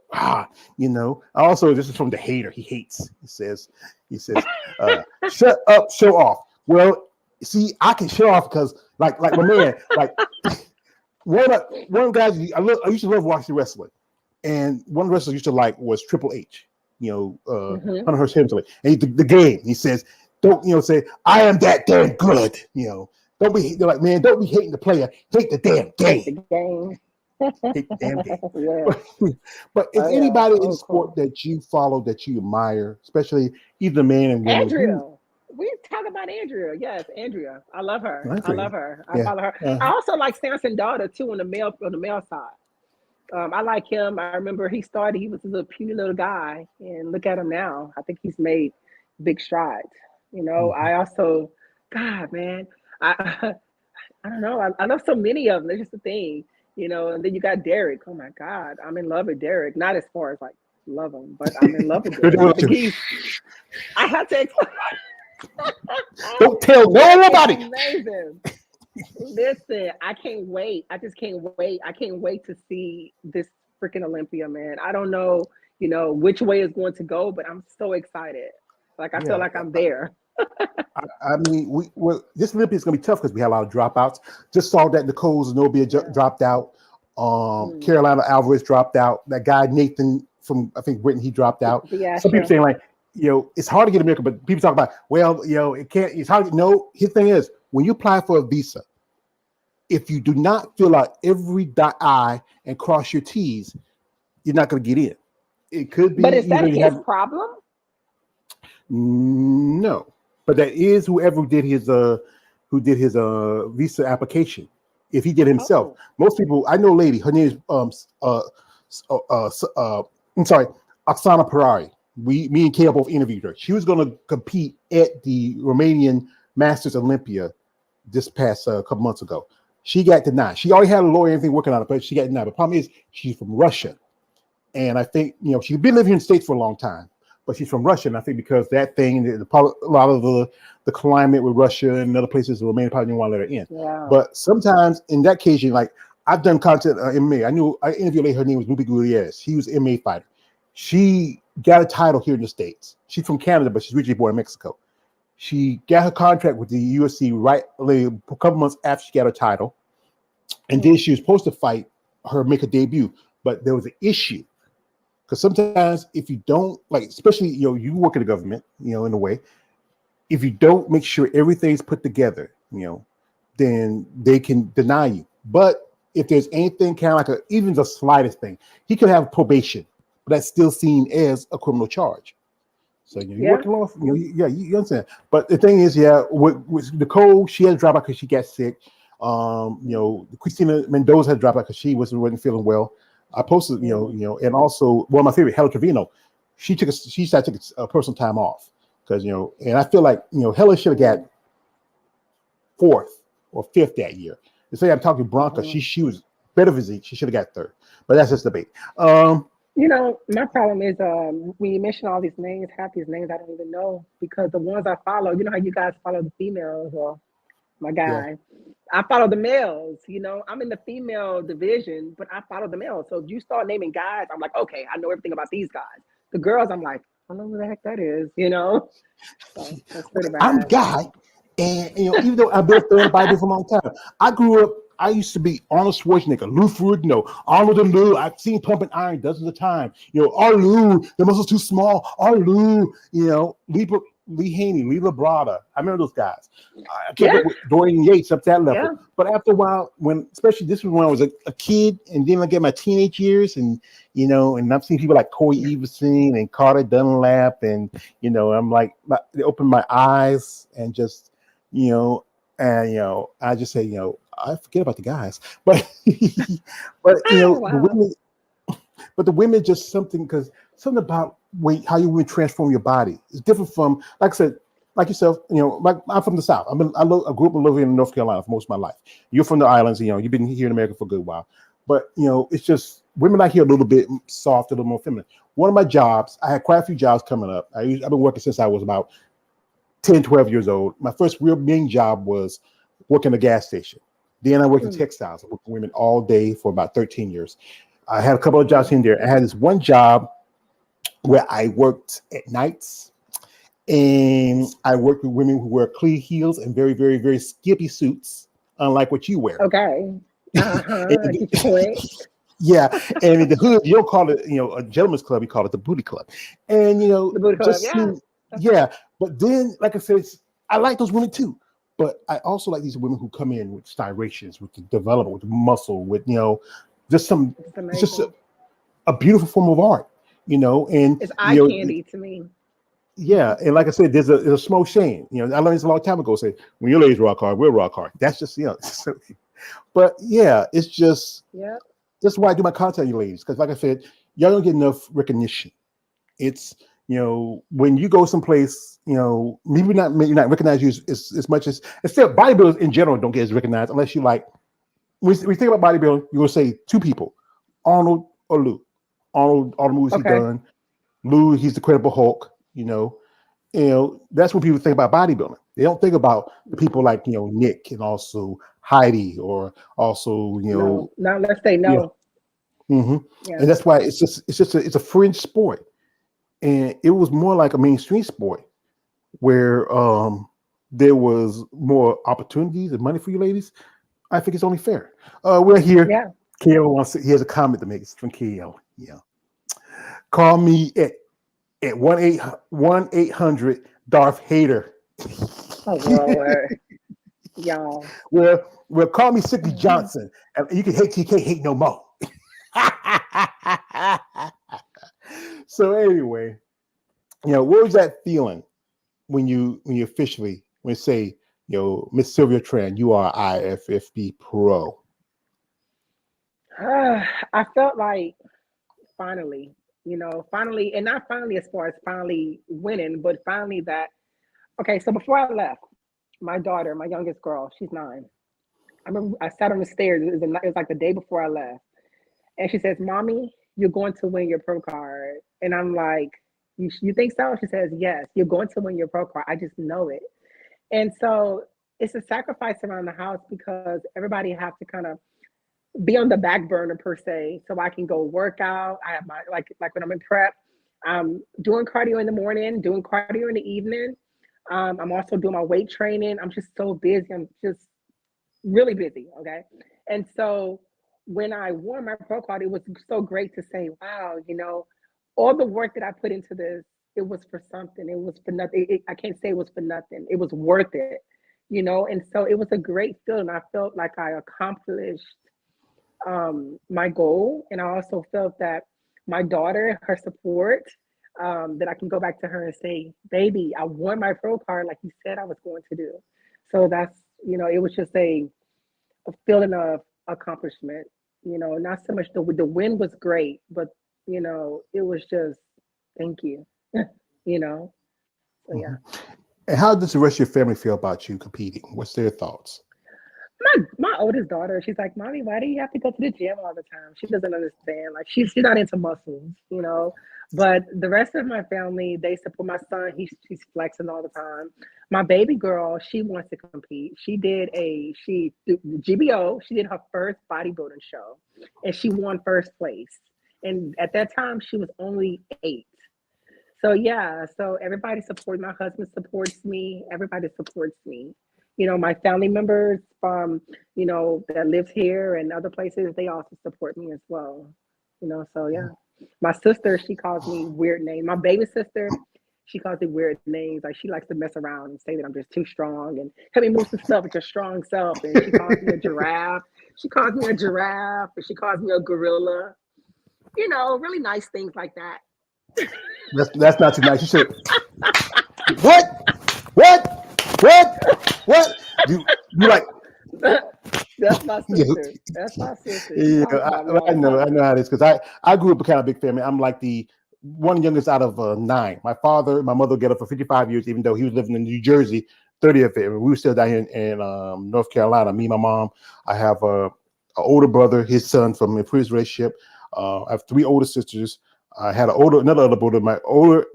Also, this is from the hater. He hates. He says, shut up, show off. Well, see, I can show off because, like my man, like one of the guys I used to love watching wrestling, and one of the wrestlers I used to like was Triple H. Hunter Hearst Helmsley, and the game. He says, "Don't say I am that damn good." Don't be like, man, don't be hating the player. Hate the damn game. Hate the damn game. But is anybody in sport that you follow, that you admire, especially either man and women? Andrea. We talk about Andrea. Yes, Andrea. I love her. I follow her. I also like Samson Daughter too on the male side. I like him. I remember he was a little puny little guy, and look at him now. I think he's made big strides. I also, God, man, I don't know. I love so many of them. It's just a thing, And then you got Derek. Oh my God, I'm in love with Derek. Not as far as like love him, but I'm in love with Derek. I have to explain. Don't tell nobody. Amazing. Listen, I can't wait. I just can't wait. I can't wait to see this freaking Olympia, man. I don't know, which way it's going to go, but I'm so excited. Like I feel Yeah. like I'm there. I mean, this Olympics gonna be tough because we have a lot of dropouts. Just saw that Nicole Zenobia Yeah. dropped out. Mm. Carolina Alvarez dropped out. That guy Nathan from I think Britain, he dropped out. The Some people Astro. saying like, it's hard to get America, but people talk about, well, it can't. It's hard. No, his thing is when you apply for a visa, if you do not fill out every dot I and cross your T's, you're not going to get in. It could be But is either that you his have problem? no, but that is whoever did his visa application. If he did himself, Oh. most people I know, a lady, her name is I'm sorry, Oksana Perari. Me and Kale both interviewed her. She was going to compete at the Romanian Masters Olympia this past couple months ago. She got denied. She already had a lawyer and everything working on it, but she got denied. The problem is she's from Russia. And I think, she's been living in the States for a long time, but she's from Russia. And I think because that thing, a lot of the climate with Russia and other places, Romania probably didn't want to let her in. Yeah. But sometimes in that case, like I've done content MMA. I interviewed a lady, her name was Ruby Gutierrez. She was an MMA fighter. She got a title here in the States. She's from Canada, but she's originally born in Mexico. She got her contract with the UFC right a couple months after she got her title. And then she was supposed to make a debut, but there was an issue. Because sometimes if you don't, like, especially, you work in the government, in a way, if you don't make sure everything's put together, then they can deny you. But if there's anything kind of like even the slightest thing, he could have probation, but that's still seen as a criminal charge. So you work along, you understand. But the thing is, with Nicole, she had to drop out because she got sick. Christina Mendoza had to drop out because she wasn't feeling well. I posted, and also one of my favorite, Hella Trevino, she decided to take a personal time off because, and I feel like, Hella should have got 4th or 5th that year. To say I'm talking Bronca, she was better physique. She should have got 3rd, but that's just debate. My problem is when you mention all these names, half these names I don't even know because the ones I follow, how you guys follow the females or my guy. Yeah. I follow the males, I'm in the female division, but I follow the males. So if you start naming guys, I'm like, okay, I know everything about these guys. The girls, I'm like, I don't know who the heck that is, So that's pretty bad. I'm a guy, and even though I've been a fan of Bible for a long time, I used to be Arnold Schwarzenegger, Lou Ferrigno, Arnold and Lou. I've seen Pumping Iron dozens of times. Our Lou, the muscles too small. Our Lou, Lee Haney, Lee Labrada. I remember those guys. I kept up with Dorian Yates up that level. Yeah. But after a while, especially this was when I was a kid, and then I get my teenage years, and and I've seen people like Corey Everson and Carter Dunlap, and I'm like, they opened my eyes and just, I just say, I forget about the guys, but the women just something about how you would transform your body. It's different from, like I said, like yourself, I'm from the South. I grew up living in North Carolina for most of my life. You're from the islands, you've been here in America for a good while. But, it's just women out here a little bit soft, a little more feminine. One of my jobs, I had quite a few jobs coming up. I've been working since I was about 10, 12 years old. My first real main job was working at a gas station. Then I worked in textiles. I worked with women all day for about 13 years. I had a couple of jobs in there. I had this one job where I worked at nights, and I worked with women who wear clear heels and very, very, very skimpy suits, unlike what you wear. Okay. Yeah, and in the hood, you don't call it, a gentleman's club. You call it the booty club, and the booty club. But then, like I said, I like those women too. But I also like these women who come in with styrations, with the development, with the muscle, with just it's just a beautiful form of art, and it's eye candy to me. Yeah, and like I said, there's a small shame. I learned this a long time ago. Say when your ladies rock hard, we'll rock hard. That's just but yeah, it's just that's why I do my content, you ladies, because like I said, y'all don't get enough recognition. It's when you go someplace, maybe not recognize you as much as still bodybuilders in general don't get as recognized unless you like. When you think about bodybuilding, you will say two people, Arnold or Lou. Arnold, all the movies he's done. Lou, he's the Incredible Hulk. That's what people think about bodybuilding. They don't think about the people like Nick and also Heidi or also No, let's say no. hmm Yeah. And that's why it's a fringe sport, and it was more like a mainstream sport where there was more opportunities and money for you ladies. I think it's only fair. We're here. Yeah. KL wants to, he has a comment to make. It's from KL. Yeah. Call me at 1-800 Darth Hater. Oh Lord, y'all. Well, call me Sickly Johnson. And you can hate, you can't hate no more. So anyway, what was that feeling when you officially when you say, Miss Silvia Tran, you are IFFB Pro? I felt like finally, finally, and not finally as far as finally winning, but finally that. Okay, so before I left, my daughter, my youngest girl, she's 9. I remember I sat on the stairs. It was like the day before I left, and she says, "Mommy, you're going to win your pro card." And I'm like, "You think so?" She says, "Yes, you're going to win your pro card. I just know it." And so it's a sacrifice around the house because everybody have to kind of be on the back burner per se, so I can go work out. I have my like when I'm in prep, I'm doing cardio in the morning, doing cardio in the evening. I'm also doing my weight training. I'm just so busy. I'm just really busy. Okay. And so when I won my pro card, it was so great to say, wow, all the work that I put into this, it was for something. It was for nothing. I can't say it was for nothing. It was worth it. And so it was a great feeling. I felt like I accomplished my goal. And I also felt that my daughter, her support, that I can go back to her and say, baby, I won my pro card like you said I was going to do. So it was just a feeling of accomplishment. Not so much the win was great, but it was just thank you. you know. So yeah. Mhm. And how does the rest of your family feel about you competing? What's their thoughts? My oldest daughter, she's like, Mommy, why do you have to go to the gym all the time? She doesn't understand. Like she's not into muscles. But the rest of my family, they support my son. He's flexing all the time. My baby girl, she wants to compete. She did GBO. She did her first bodybuilding show, and she won first place. And at that time, she was only 8. So yeah, so everybody supports. My husband supports me. Everybody supports me. My family members from that lives here and other places, they also support me as well. So yeah. My sister, she calls me weird names. My baby sister, she calls me weird names. Like she likes to mess around and say that I'm just too strong and help me move some stuff with your strong self. And she calls me a giraffe. She calls me a giraffe, and she calls me a gorilla. Really nice things like that. That's not too nice. You should. What? What? You like? That's my You, sister. That's my sister. She yeah, talks about me I all the know time. how it is because I grew up a kind of big family. I'm like the one youngest out of 9. My father, my mother get up for 55 years, even though he was living in New Jersey, 30 of it. We were still down here in North Carolina. Me, my mom. I have a older brother, his son from a previous relationship. I have 3 older sisters. I had another older brother. My older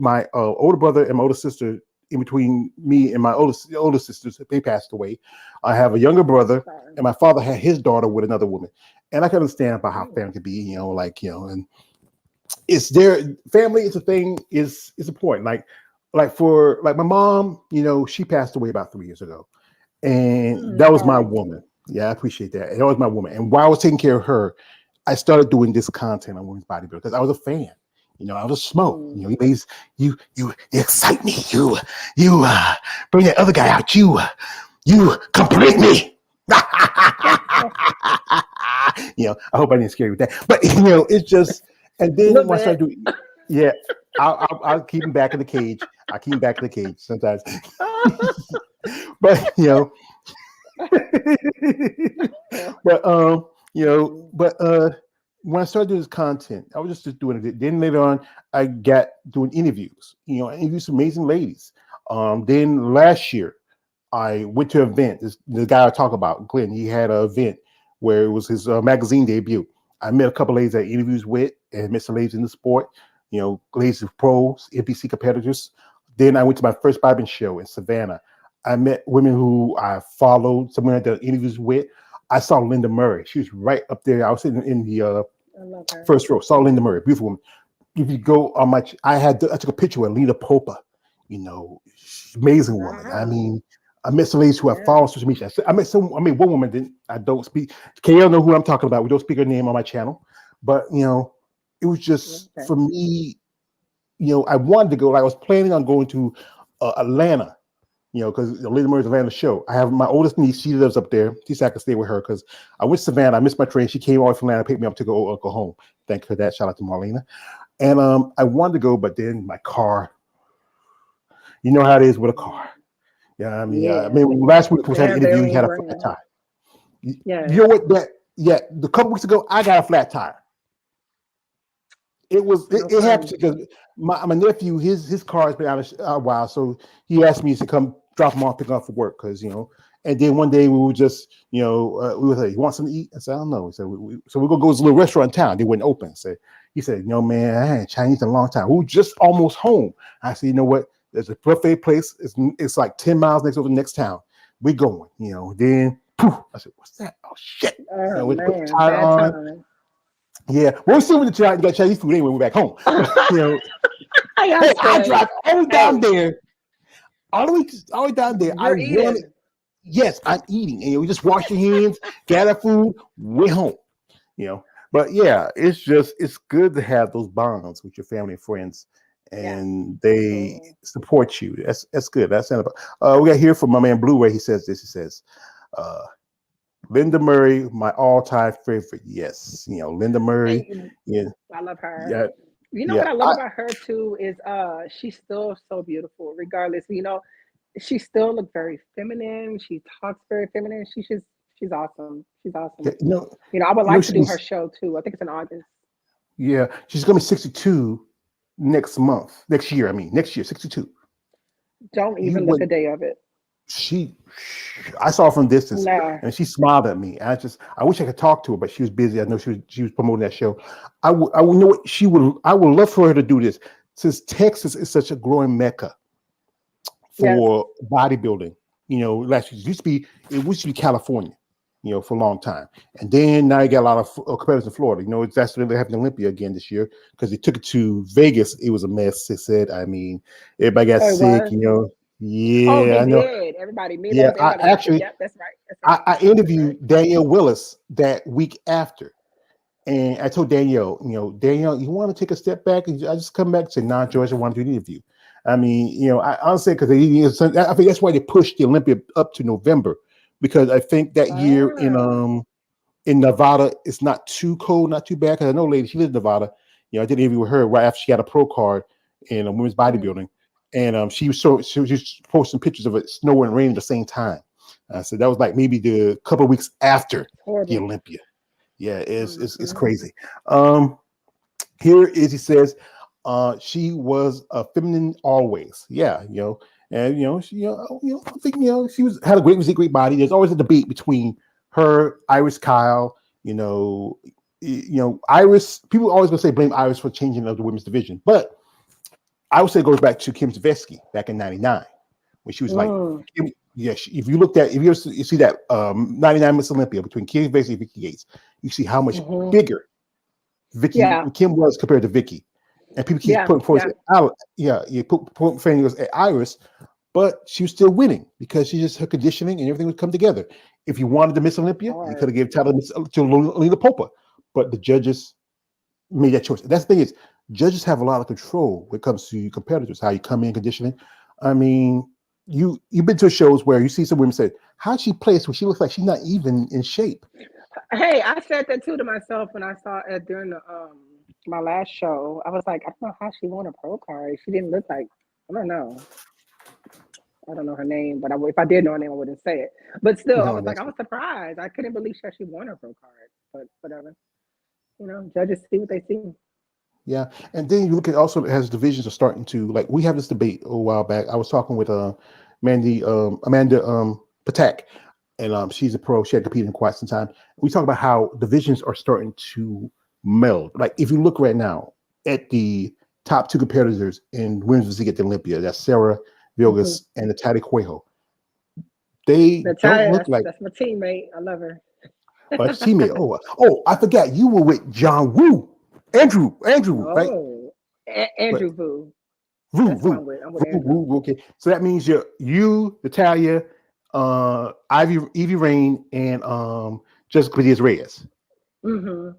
brother and my older sister. In between me and my older sisters, they passed away. I have a younger brother, Sorry. and my father had his daughter with another woman. And I can understand about how Oh. family can be, and it's their family is a thing is important. Like for like my mom, she passed away about 3 years ago, and that was my Sorry. woman. Yeah, I appreciate that. And that was my woman. And while I was taking care of her, I started doing this content on women's bodybuilding because I was a fan. I was a smoke. Mm. You excite me. You bring that other guy out. You complete me. I hope I didn't scare you with that. But it's just, and A then little once I bit. start doing, yeah, I'll keep him back in the cage. I keep him back in the cage sometimes. But but when I started doing this content, I was just doing it. Then later on, I got doing interviews. I interviewed some amazing ladies. Then last year, I went to an event. The guy I talk about, Glenn, he had an event where it was his magazine debut. I met a couple ladies that I interviews with and met some ladies in the sport, ladies of pros, NPC competitors. Then I went to my first Bourbon show in Savannah. I met women who I followed, some women that I did interviews with. I saw Linda Murray. She was right up there. I was sitting in the I love her. First row, saw Linda Murray, beautiful woman. If you go on my, I took a picture with Lita Popa, you know, amazing woman. I Wow. mean, I met some ladies who I Yeah. follow social media. I mean, one woman didn't. I don't speak. KL know who I'm talking about. We don't speak her name on my channel, but you know, it was just Okay. for me. You know, I wanted to go. Like I was planning on going to Atlanta. You know, because Lady Murray's Atlanta show. I have my oldest niece. She lives up there. She said I could stay with her because I went to Savannah. I missed my train. She came all from Atlanta, picked me up to go home. Thank you for that. Shout out to Marlena. And I wanted to go, but then my car. You know how it is with a car. Yeah, I Yeah. mean, last week was had an They're interview. He very had a flat rare. tire. You Yes. know what? The couple weeks ago, I got a flat tire. No It happened fun. because my nephew his car has been out a while, so he asked me to come drop him off, pick him up for work because you know. And then one day we were just we were like, "You want something to eat?" I said, "I don't know." He said, "So we're gonna go to this little restaurant in town." They wouldn't open. So he said, "You know, man, I had Chinese in a long time. We were just almost home." I said, "You know what? There's a buffet place. It's like 10 miles next over the next town. We're going." You know. Then poof, I said, "What's that? Oh shit!" Oh So we put the man, tire bad on. time. Yeah, well, we're still with the got Chinese food anyway. We're back home, but you know, I hey, I understand. drive all the way down Hey, there, all the way down there. I you're want it. eating. Yes, I'm eating, and you just wash your hands, gather food, way home. You know, but yeah, it's good to have those bonds with your family and friends, Yes, and they absolutely. support you. That's good. That's we got here from my man Blu-ray. He says this. He says. Uh, Linda Murray, my all-time favorite. Yes, you know Linda Murray. And Yeah, I love her. yeah, You know yeah. what I love about her too is she's still so beautiful regardless. You know, she still looks very feminine. She talks very feminine. She's awesome. She's awesome. Yeah, You know, I would you know like to do her she's show too. I think it's in August. yeah, she's gonna be 62 next year. I mean, next year, 62. Don't You even look a would day of it. she? I saw her from distance, Nah. and she smiled at me. I wish I could talk to her, but she was busy. I know she was promoting that show. I would know what she would. I would love for her to do this since Texas is such a growing mecca Yes. for bodybuilding. You know, last year it used to be California, you know, for a long time, and then now you got a lot of competitors in Florida. You know, it's that's really happening Olympia again this year because they took it to Vegas. It was a mess. They said, I mean, everybody got Oh, it sick. was. You know, Oh, yeah, they I know. did. Everybody, Yeah, Milos, I everybody got sick. actually Yep, that's right. That's right. I That's right. interviewed Danielle Willis that week after. And I told Danielle, Danielle, you want to take a step back? And I just come back and say, nah, George, I want to do the interview. I mean, I honestly, because I think that's why they pushed the Olympia up to November, because I think that year Ah, in Nevada, it's not too cold, not too bad. Because I know a lady, she lives in Nevada. I did an interview with her right after she got a pro card in women's mm, bodybuilding, and she was just posting pictures of it snow and rain at the same time. So that was like maybe the couple of weeks after the horrible. Olympia. Yeah, it's Hmm. crazy. Um, Here is he says, she was a feminine always. Yeah, and I think she was had a great physique, great body. There's always a debate between her, Iris Kyle. Iris. People always gonna say blame Iris for changing of the women's division, but I would say it goes back to Kim Zvetsky back in '99 when she was like, Mm, yeah. If you looked at, if you see that '99 Miss Olympia between Kim Zvetsky and Vicky Gates, you see how much hmm. bigger Yeah, Kim was compared to Vicky, and people keep yeah, putting points yeah. at Alex. Yeah, you put fingers at Iris, but she was still winning because she just her conditioning and everything would come together. If you wanted to Miss Olympia, you could Hard. have gave title to Lena Popa, but the judges made that choice. That's the thing is, judges have a lot of control when it comes to competitors, how you come in conditioning. I mean, you've been to shows where you see some women say, "How'd she place when she looks like she's not even in shape?" Hey, I said that too to myself when I saw it during the my last show. I was like, I don't know how she won a pro card. She didn't look like I don't know. I don't know her name, but if I did know her name, I wouldn't say it. But still, I No, was like, that's I was surprised. I couldn't believe she won her pro card. But whatever. You know, judges see what they see. yeah. And then you look at also as divisions are starting to like we have this debate a while back. I was talking with Amanda Patak, and she's a pro. She had competed in quite some time. We talk about how divisions are starting to meld. Like if you look right now at the top two competitors in women's physique at the Olympia, that's Sarah Hmm. Vilgas and Natalia Cuejo. They don't Natalia, look like that's my teammate. I love her. She made. I forgot. You were with John Woo, Andrew, right? Oh, But Andrew Vu. Woo, That's who Woo, I'm with. I'm with Woo, Andrew. Woo. Okay, so that means you, Natalia, Evie Rain, and Jessica Diaz Reyes. Mm-hmm.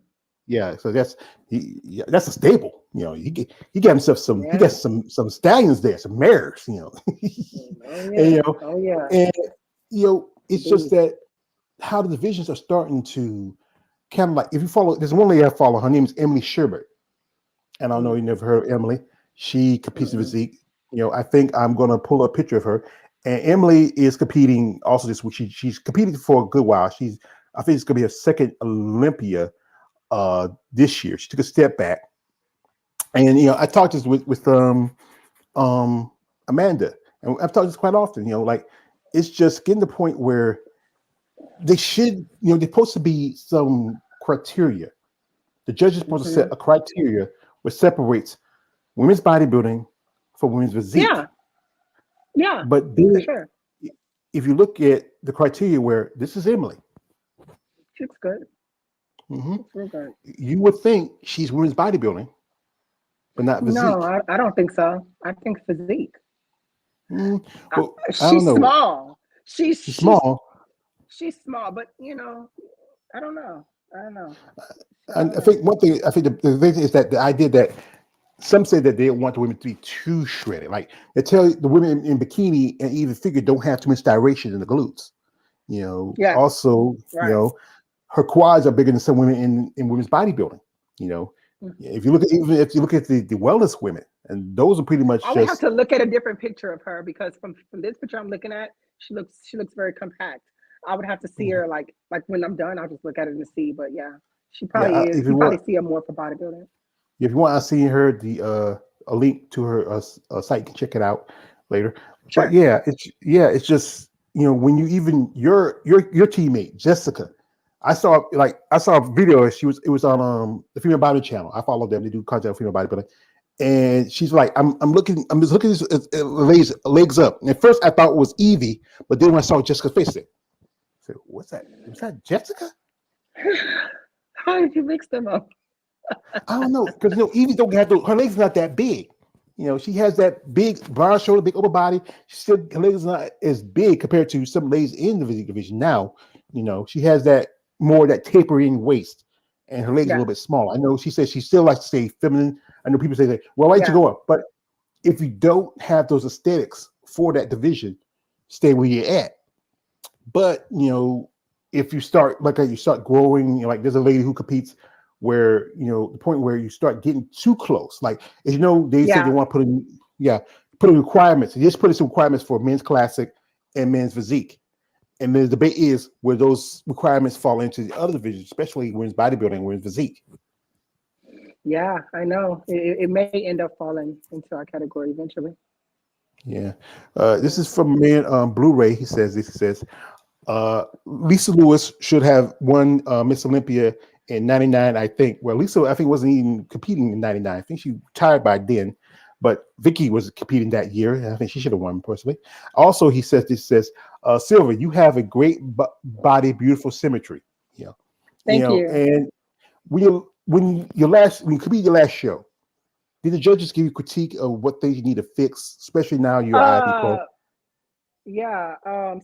Yeah, so that's a staple. He got himself Yeah. some stallions there, some mares. Oh And yeah. Oh yeah. and it's just Indeed. that how the divisions are starting to kind of like if you follow. There's one lady I follow. Her name is Emily Sherbert, and I know you Mm, never heard of Emily. She competes in mm-mm. physique. I think I'm gonna pull a picture of her. And Emily is competing also this week. She's competed for a good while. I think it's gonna be her second Olympia this year. She took a step back, and I talked this with um Amanda, and I've talked this quite often. Like it's just getting to the point where they should, there's supposed to be some criteria. The judge is supposed to set Mm-hmm. a criteria which separates women's bodybuilding from women's physique. Yeah. Yeah. But For then, sure. if you look at the criteria where this is Emily, She looks good. hmm Looks real good. you would think she's women's bodybuilding, but not No, physique. I don't think so. I think physique. I, Well, I don't she's know. small. She's She's she's small. she's small, but I don't know. I don't know. I And don't I know. think one thing, I think the thing is that the idea that some say that they don't want the women to be too shredded. Like they tell the women in bikini and even figure don't have too much gyration in the glutes. Yeah. Also, Right. her quads are bigger than some women in women's bodybuilding. You know, Mhm. if you look at the wellness women, and those are pretty I much would have just to look at a different picture of her because from this picture I'm looking at, she looks very compact. I would have to see her like when I'm done. I'll just look at it and see. But yeah, she yeah. probably is. If you You want, probably see her more for bodybuilding. I've seen her a link to her site. You can check it out later. But Sure. it's just when you even your teammate Jessica. I saw a video. It was on the Female Body channel. I follow them. They do content on female bodybuilding. And she's like, I'm just looking at this, legs up. And at first I thought it was Evie, but then when I saw Jessica's face, I said, what's that? Was that Jessica? How did you mix them up? I don't know. Because Evie don't have her legs not that big. She has that big broad shoulder, big upper body. Her legs not as big compared to some ladies in the physique division. Now, she has that tapering waist, and her legs are a Yeah. little bit small. I know she says she still likes to stay feminine. I know people say that, well, why don't you Yeah. go up? But if you don't have those aesthetics for that division, stay where you're at. But if you start you start growing, like there's a lady who competes where the point where you start getting too close. Like as they say they Yeah. want to put in requirements. They just put in some requirements for men's classic and men's physique. And the debate is where those requirements fall into the other divisions, especially women's bodybuilding, women's physique. Yeah. I know. It may end up falling into our category eventually. Yeah. This Yeah. is from man Blu-ray. He says Lisa Lewis should have won Miss Olympia in '99, I think. Well, Lisa, I think, wasn't even competing in '99. I think she retired by then, but Vicky was competing that year, and I think she should have won personally. Also, he says, Silvia, you have a great body, beautiful symmetry. Thank you. And when you compete your last show, did the judges give you critique of what things you need to fix, especially now you're IFB Uh, Pro? yeah.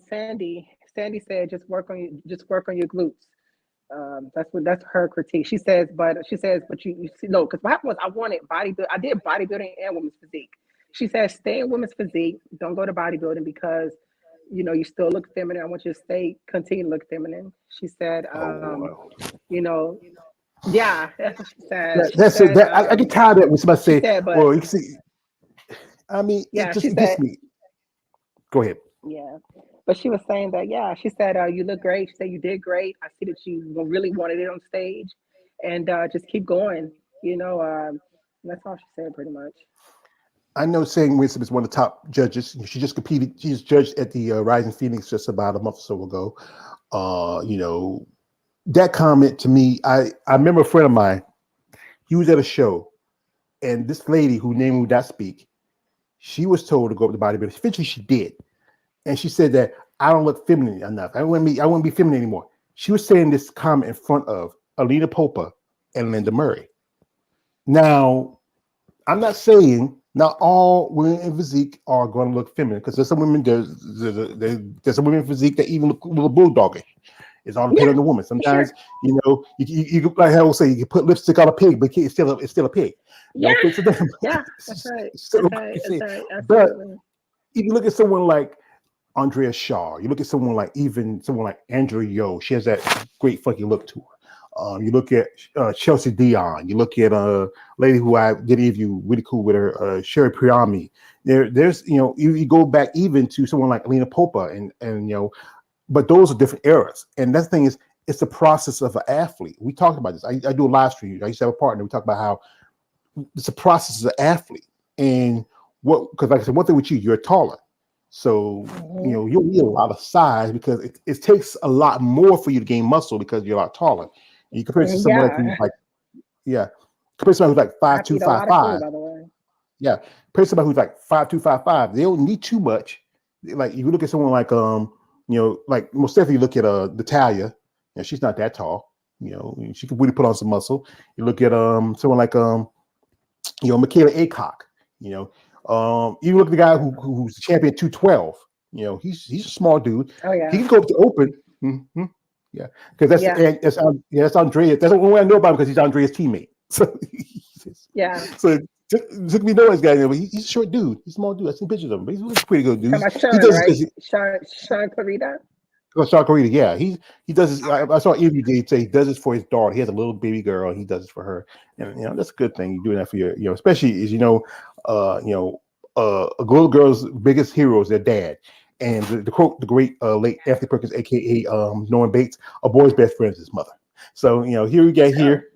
Sandy said just work on your glutes. That's her critique. But you see, no, because what happened was I did bodybuilding and women's physique. She said, stay in women's physique. Don't go to bodybuilding because you still look feminine. I want you to continue to look feminine. She said, Oh, wow. you know, yeah, that's what she said. That, that's it. I get tired of it when somebody She say, said, but "Well, you see." I mean, yeah, she it gets said, me. Go ahead. yeah. But she was saying that, yeah, she said, you look great. She said, you did great. I see that you really wanted it on stage and just keep going. That's all she said pretty much. I know Sang Winston is one of the top judges. She just competed. She's judged at the Rising Phoenix just about a month or so ago. That comment to me, I remember a friend of mine. He was at a show, and this lady who name would not speak, she was told to go up to bodybuilding. Eventually, she did, and she said that I don't look feminine enough. I wouldn't be feminine anymore. she was saying this comment in front of Alina Popa and Linda Murray. Now, I'm not saying not all women in physique are going to look feminine, because there's some women, there's some women in physique that even look a little bulldogish. It's all depending on the woman. Sometimes, you like I will say, you can put lipstick on a pig, but it's still a pig. Yeah, No offense to them. yeah, that's right. That's right. But Absolutely. if you look at someone like Andrea Shaw, you look at someone like Andrea Yo, she has that great funky look to her. You look at Chelsea Dion. You look at a lady who I did interview really cool with her, Sherry Priami. There's you go back even to someone like Alina Popa, and but those are different eras. And that thing is, it's the process of an athlete. We talked about this. I do a live stream. I used to have a partner. We talk about how it's a process of an athlete, and because like I said, one thing with you, you're taller. So, you'll need a lot of size, because it takes a lot more for you to gain muscle because you're a lot taller. And you compare it to someone who's like, compare to somebody who's like 5'2", 5'5". By the way. Yeah, compare to somebody who's like 5'2", 5'5". They don't need too much. Like if you look at someone like like most definitely look at Natalia. She's not that tall. She could really put on some muscle. You look at someone like Michaela Aycock. Even look at the guy who's the champion 212. He's a small dude. Oh yeah. He can go up to open. Mm-hmm. Yeah, because that's Andrea. That's the only way I know about him, because he's Andrea's teammate. So So took me to know this guy, but he's a short dude. He's a small dude. I seen pictures of him, but he's a pretty good dude. Sean, right? Sean Clarita. Sean Clarita, yeah. He does this. I saw an interview today say he does this for his daughter. He has a little baby girl, and he does it for her. And that's a good thing. You're doing that for your, especially as a little girl's biggest hero is their dad. And the quote, the great late Anthony Perkins, aka Norman Bates, a boy's best friend is his mother. So here we get here.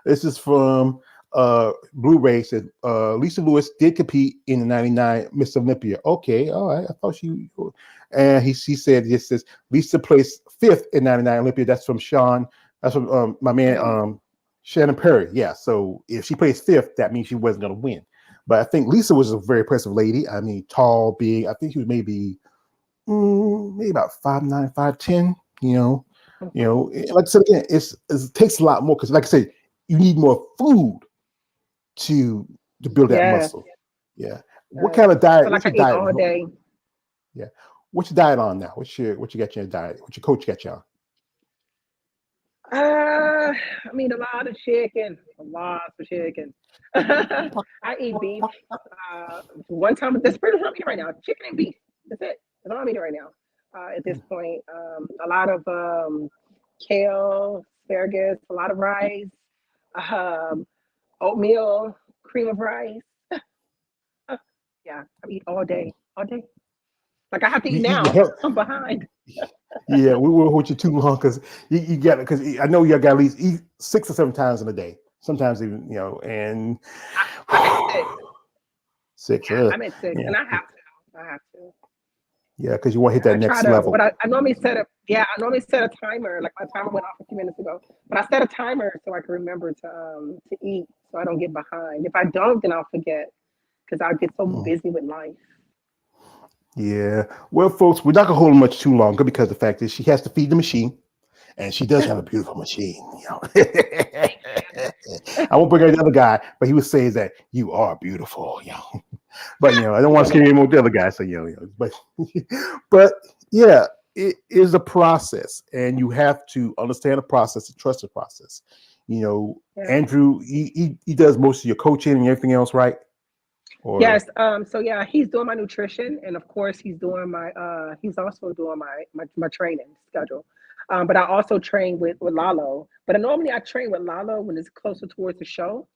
This is from Blu-ray. Said Lisa Lewis did compete in the '99 Miss Olympia. Okay, all right. I thought she. And he said this says Lisa placed 5th in '99 Olympia. That's from Sean. That's from my man Shannon Perry. Yeah. So if she placed 5th, that means she wasn't going to win. But I think Lisa was a very impressive lady. I mean, tall, big. I think she was maybe about 5'9", 5'10". Like I said again, it takes a lot more, because, like I said, you need more food to build that muscle. Yeah. What kind of diet? What's your diet all day? Yeah. What's your diet on now? What you got you in your diet? What your coach got you on? I mean, a lot of chicken. I eat beef. One time, that's pretty much right now. Chicken and beef. That's it. That's all I'm eating right now. At this point, a lot of kale, asparagus, a lot of rice, oatmeal, cream of rice. Yeah, I eat all day. Like I have to eat now. I'm behind. Yeah, we won't hold you too long, because you got it. Because I know you got to at least eat 6 or 7 times in a day. Sometimes even and I'm at 6. 6. I'm at 6, and I have to. Yeah, because you want to hit that next level. But I normally set a timer. Like my timer went off a few minutes ago, but I set a timer so I can remember to eat, so I don't get behind. If I don't, then I'll forget, because I'll get so busy with life. Yeah. Well, folks, we're not gonna hold much too longer, because the fact is she has to feed the machine, and she does have a beautiful machine. I won't bring her the other guy, but he would say that you are beautiful. But I don't want to scare any more the other guy. So but yeah, it is a process, and you have to understand the process and trust the process. Andrew, he does most of your coaching and everything else, right? Yes. So yeah, he's doing my nutrition, and of course he's doing he's also doing my training schedule. But I also train with Lalo. But normally I train with Lalo when it's closer towards the show.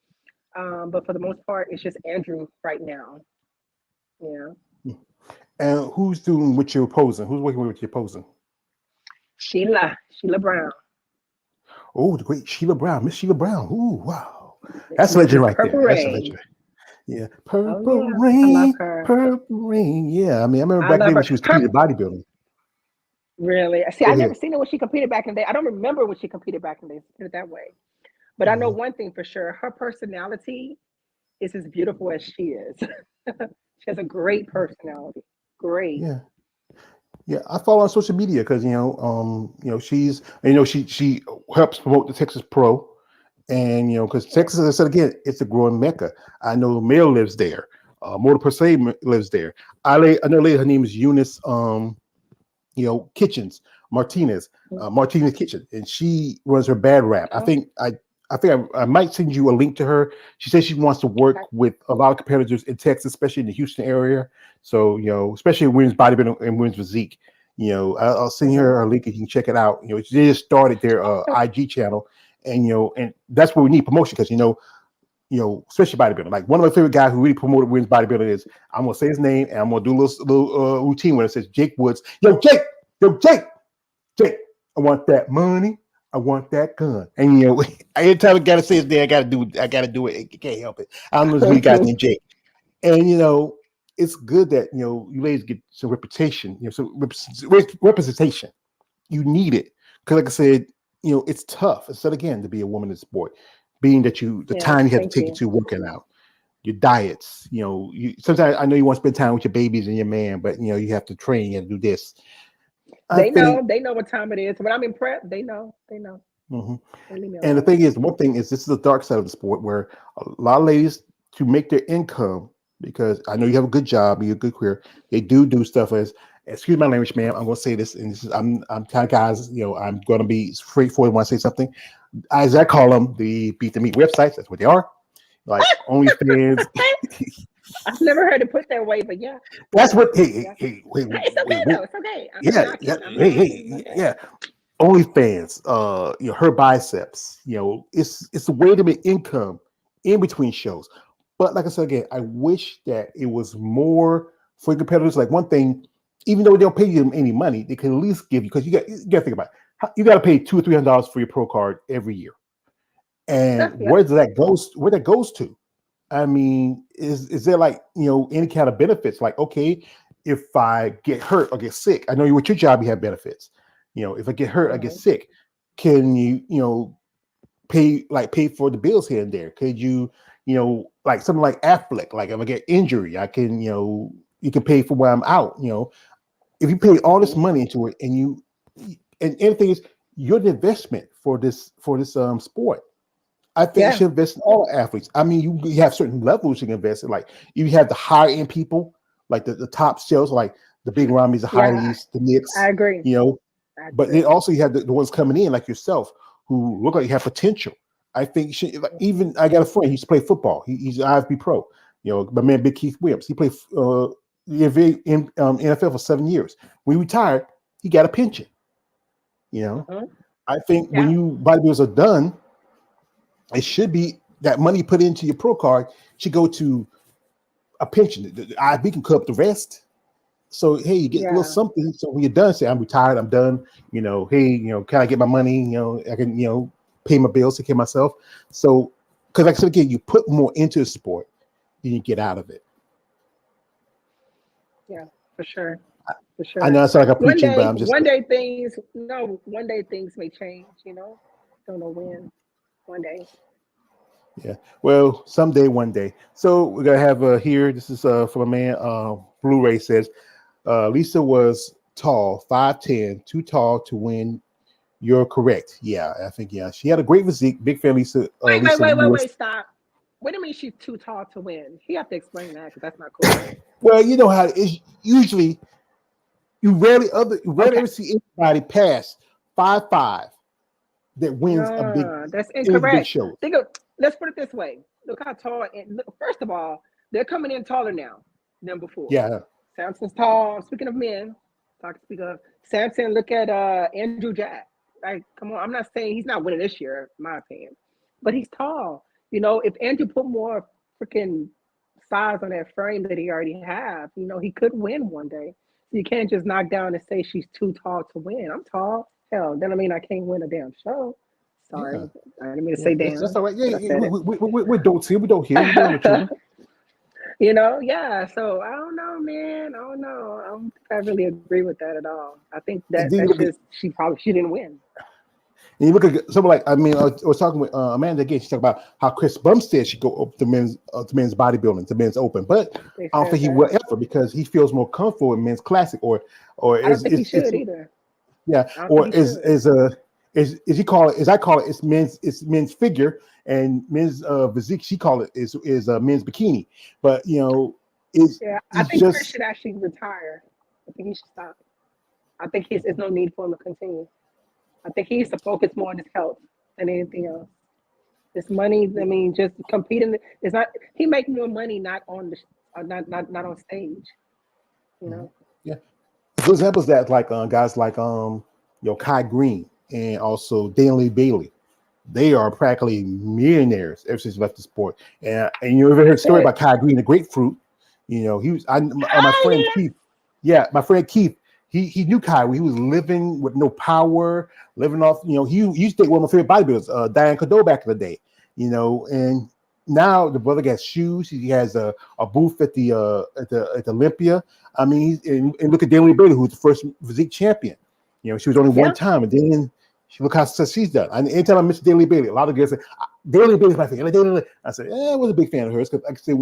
But for the most part, it's just Andrew right now. Yeah. And who's doing what you're posing? Who's working with your posing? Sheila Brown. Oh, the great Sheila Brown, Miss Sheila Brown. Ooh, wow, that's a legend right there. That's a legend. Yeah, Purple Rain. I love her. Purple Rain. Yeah, I mean, I remember back then when she was competing bodybuilding. Really? See, I never seen her when she competed back in the day. I don't remember when she competed back in the day. Put it that way. But I know one thing for sure: her personality is as beautiful as she is. She has a great personality. Great. Yeah, I follow on social media because she's she helps promote the Texas Pro, and because Yeah. Texas, as I said again, it's a growing mecca. I know Mel lives there, Motor Per Se lives there. I know a lady, her name is Eunice. Kitchens Martinez, Martinez Kitchen, and she runs her bad rap. Oh, I think I might send you a link to her. She says she wants to work okay. with a lot of competitors in Texas, especially in the Houston area. So especially in women's bodybuilding and women's physique. I'll send Mm-hmm. her a link and you can check it out. They just started their So, IG channel, and and that's where we need promotion because especially bodybuilding. Like one of my favorite guys who really promoted women's bodybuilding is I'm gonna say his name and I'm gonna do a little routine where it says Jake Woods. Yo, Jake, I want that money. I want that gun. And anytime I gotta say his name, I gotta do it. I can't help it. I don't know who you guys named Jake. And it's good that you ladies get some reputation, some representation. You need it. Because like I said, it's tough. It's said again to be a woman in sport, being that the yeah, time you have to thank take you. it to working out, your diets. Sometimes I know you want to spend time with your babies and your man, but you have to train, you have to do this. I think. They know what time it is. When I'm in prep, they know. Mhm. They leave me And the alone. thing is, one thing is, this is the dark side of the sport where a lot of ladies to make their income, because I know you have a good job, you have a good career, they do stuff as, excuse my language, ma'am, I'm going to say this, and this is, I'm kind of guys, I'm going to be straightforward when I say something. As I call them, the beat the meat websites, that's what they are. Like OnlyFans. I've never heard it put that way, but yeah, That's what, yeah. wait, Hey, it's okay wait. though. It's okay. I'm not Yeah, knocking. yeah, I'm not knocking. It's okay. yeah. OnlyFans, her biceps, it's a way to make income in between shows. But like I said again, I wish that it was more for competitors. Like one thing, even though they don't pay you any money, they can at least give you because you got to think about it. You got to pay $200 or $300 for your pro card every year, and Yeah. where that goes to? I mean, is there like any kind of benefits? Like, okay, if I get hurt or get sick, I know you with your job you have benefits. If I get hurt, I get Mm-hmm. sick. Can you pay for the bills here and there? Could like something like Affleck, like if I get injury, I can you can pay for where I'm out. If you pay all this Mm-hmm. money into it and anything is you're the investment for this sport. I think you Yeah. should invest in all athletes. I mean, you have certain levels you can invest in. Like you have the higher end people, like the top sales, like the big Ramis, the Yeah. Heidis, the Knicks, I agree. you know. I But agree. then also you have the ones coming in like yourself who look like you have potential. I think you should, like, Mm-hmm. even I got a friend. He used to play football. He's an IFB pro. My man Big Keith Williams. He played in NFL for 7 years. When he retired, he got a pension. You know, Mm-hmm. I think when Yeah. you bodybuilders are done, it should be that money put into your pro card should go to a pension. The IFB can cut up the rest. So hey, you get a little Yeah. something. So when you're done, say I'm retired, I'm done. Hey, can I get my money? I can, pay my bills, take care of myself. So because like I said again, you put more into the sport than you get out of it. Yeah. For sure. For I sure. know I sound like I'm preaching, but I'm just One day things may change. Don't know when. One day. yeah. Well, someday, one day. So we're gonna have here. This is from a man. Blu-ray says Lisa was tall, 5'10", too tall to win. You're correct. Yeah, I think yeah. She had a great physique. Big fan, Lisa. Lisa Lewis. Stop. What do you mean she's too tall to win? You have to explain that because that's not cool. Well, you know how it is. Usually, you rarely Okay. ever see anybody pass 5'5" that wins No, that's any of the big incorrect. shows. Let's put it this way. Look how tall. And look, first of all, they're coming in taller now than before. Yeah, Samson's tall. Speaking of men, speak of Samson. Look at Andrew Jack. Like, come on. I'm not saying he's not winning this year, in my opinion, but he's tall. If Andrew put more freaking size on that frame that he already have, he could win one day. So you can't just knock down and say she's too tall to win. I'm tall. Hell, then I mean I can't win a damn show. yeah, Sorry, I didn't mean to yeah. say That's damn, all right. Yeah, but I yeah, said we don't here. We don't hear. We don't know children. it. Yeah. So I don't know, man. I don't know. I don't think I really agree with that at all. I think And that then that's just she didn't win. And you look at someone like, I mean, I was talking with Amanda again. She talked about how Chris Bumstead should go up to men's bodybuilding, to men's open, but They I don't said think he will that. ever because he feels more comfortable in men's classic, or I don't think he it's should either. yeah, I don't think or he should. is he call it, as I call it, it's men's figure, and men's physique. She call it is men's bikini, but Yeah, I it's think Chris just should actually retire. I think he should stop. I think there's no need for him to continue. I think he needs to focus more on his health than anything else. His money, I mean, just competing. It's not. He make more money not on the, not on stage. You know. yeah. Good examples that like guys like Kai Green and also Daly Bailey. They are practically millionaires ever since he left the sport. And you ever heard a story Good. about Kai Green, the grapefruit? He was my Oh friend yeah. Keith. Yeah, my friend Keith. He knew Kai. He was living with no power, living off. He used to take one of my favorite bodybuilders, Diane Cado, back in the day. And now the brother got shoes. He has a booth at the Olympia. I mean, and look at Daly Bailey, who's the first physique champion. She was only one Yeah. time, and then she look how she's done. And anytime I mention Daly Bailey, a lot of girls say Daly Bailey's my favorite. I said, I was a big fan of hers because, like I said,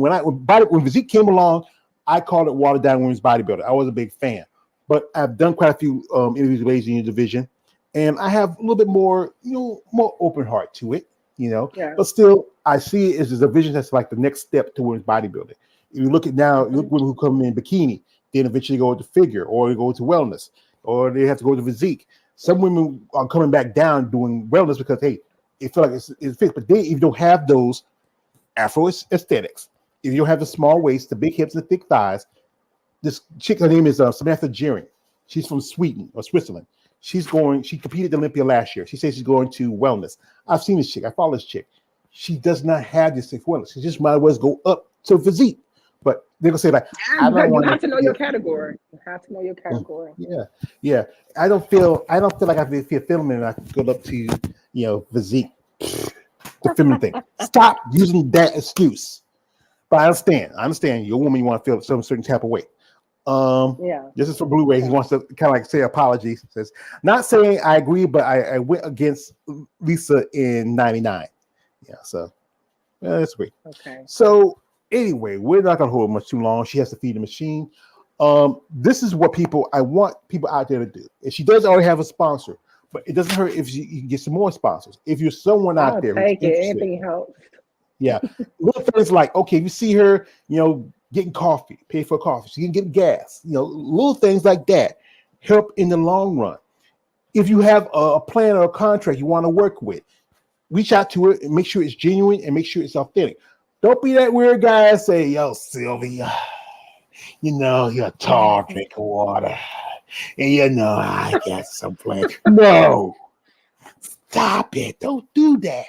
when physique came along, I called it watered down women's bodybuilder. I was a big fan, but I've done quite a few interviews with ladies in your division, and I have a little bit more, more open heart to it, Yeah. But still, I see it as a division that's like the next step to women's bodybuilding. If you look at now, you look women who come in bikini, then eventually go to figure, or they go to wellness, or they have to go to physique. Some women are coming back down doing wellness because, hey, it feels like it's fixed. But if you don't have those Afro aesthetics, if you don't have the small waist, the big hips, and the thick thighs, this chick, her name is Samantha Jering. She's from Sweden or Switzerland. She competed at Olympia last year. She says she's going to wellness. I've seen this chick. I follow this chick. She does not have this thick wellness. She just might as well go up to physique. But they're gonna say like, Yeah, I don't you want have to know your to. category. You have to know your category. Yeah. I don't feel like I feel feminine. I can go up to physique, the feminine thing. Stop using that excuse. But I understand. You're a woman. You want to feel some certain type of way. Yeah. This is for Blue Ray. He Yeah. wants to kind of like say apologies. Says, not saying I agree, but I went against Lisa in '99. Yeah, so that's great. Okay. So anyway, we're not gonna hold much too long. She has to feed the machine. This is what I want people out there to do. If she does already have a sponsor, but it doesn't hurt if you can get some more sponsors. If you're someone out I'll there who's take it. interested, Anything helps. yeah, little things like, okay, you see her, getting coffee, pay for coffee, she can get gas, little things like that help in the long run. If you have a plan or a contract you want to work with, reach out to her and make sure it's genuine and make sure it's authentic. Don't be that weird guy and say, yo, Silvia, you're a tall drink of water. And I got some plan. No, stop it. Don't do that.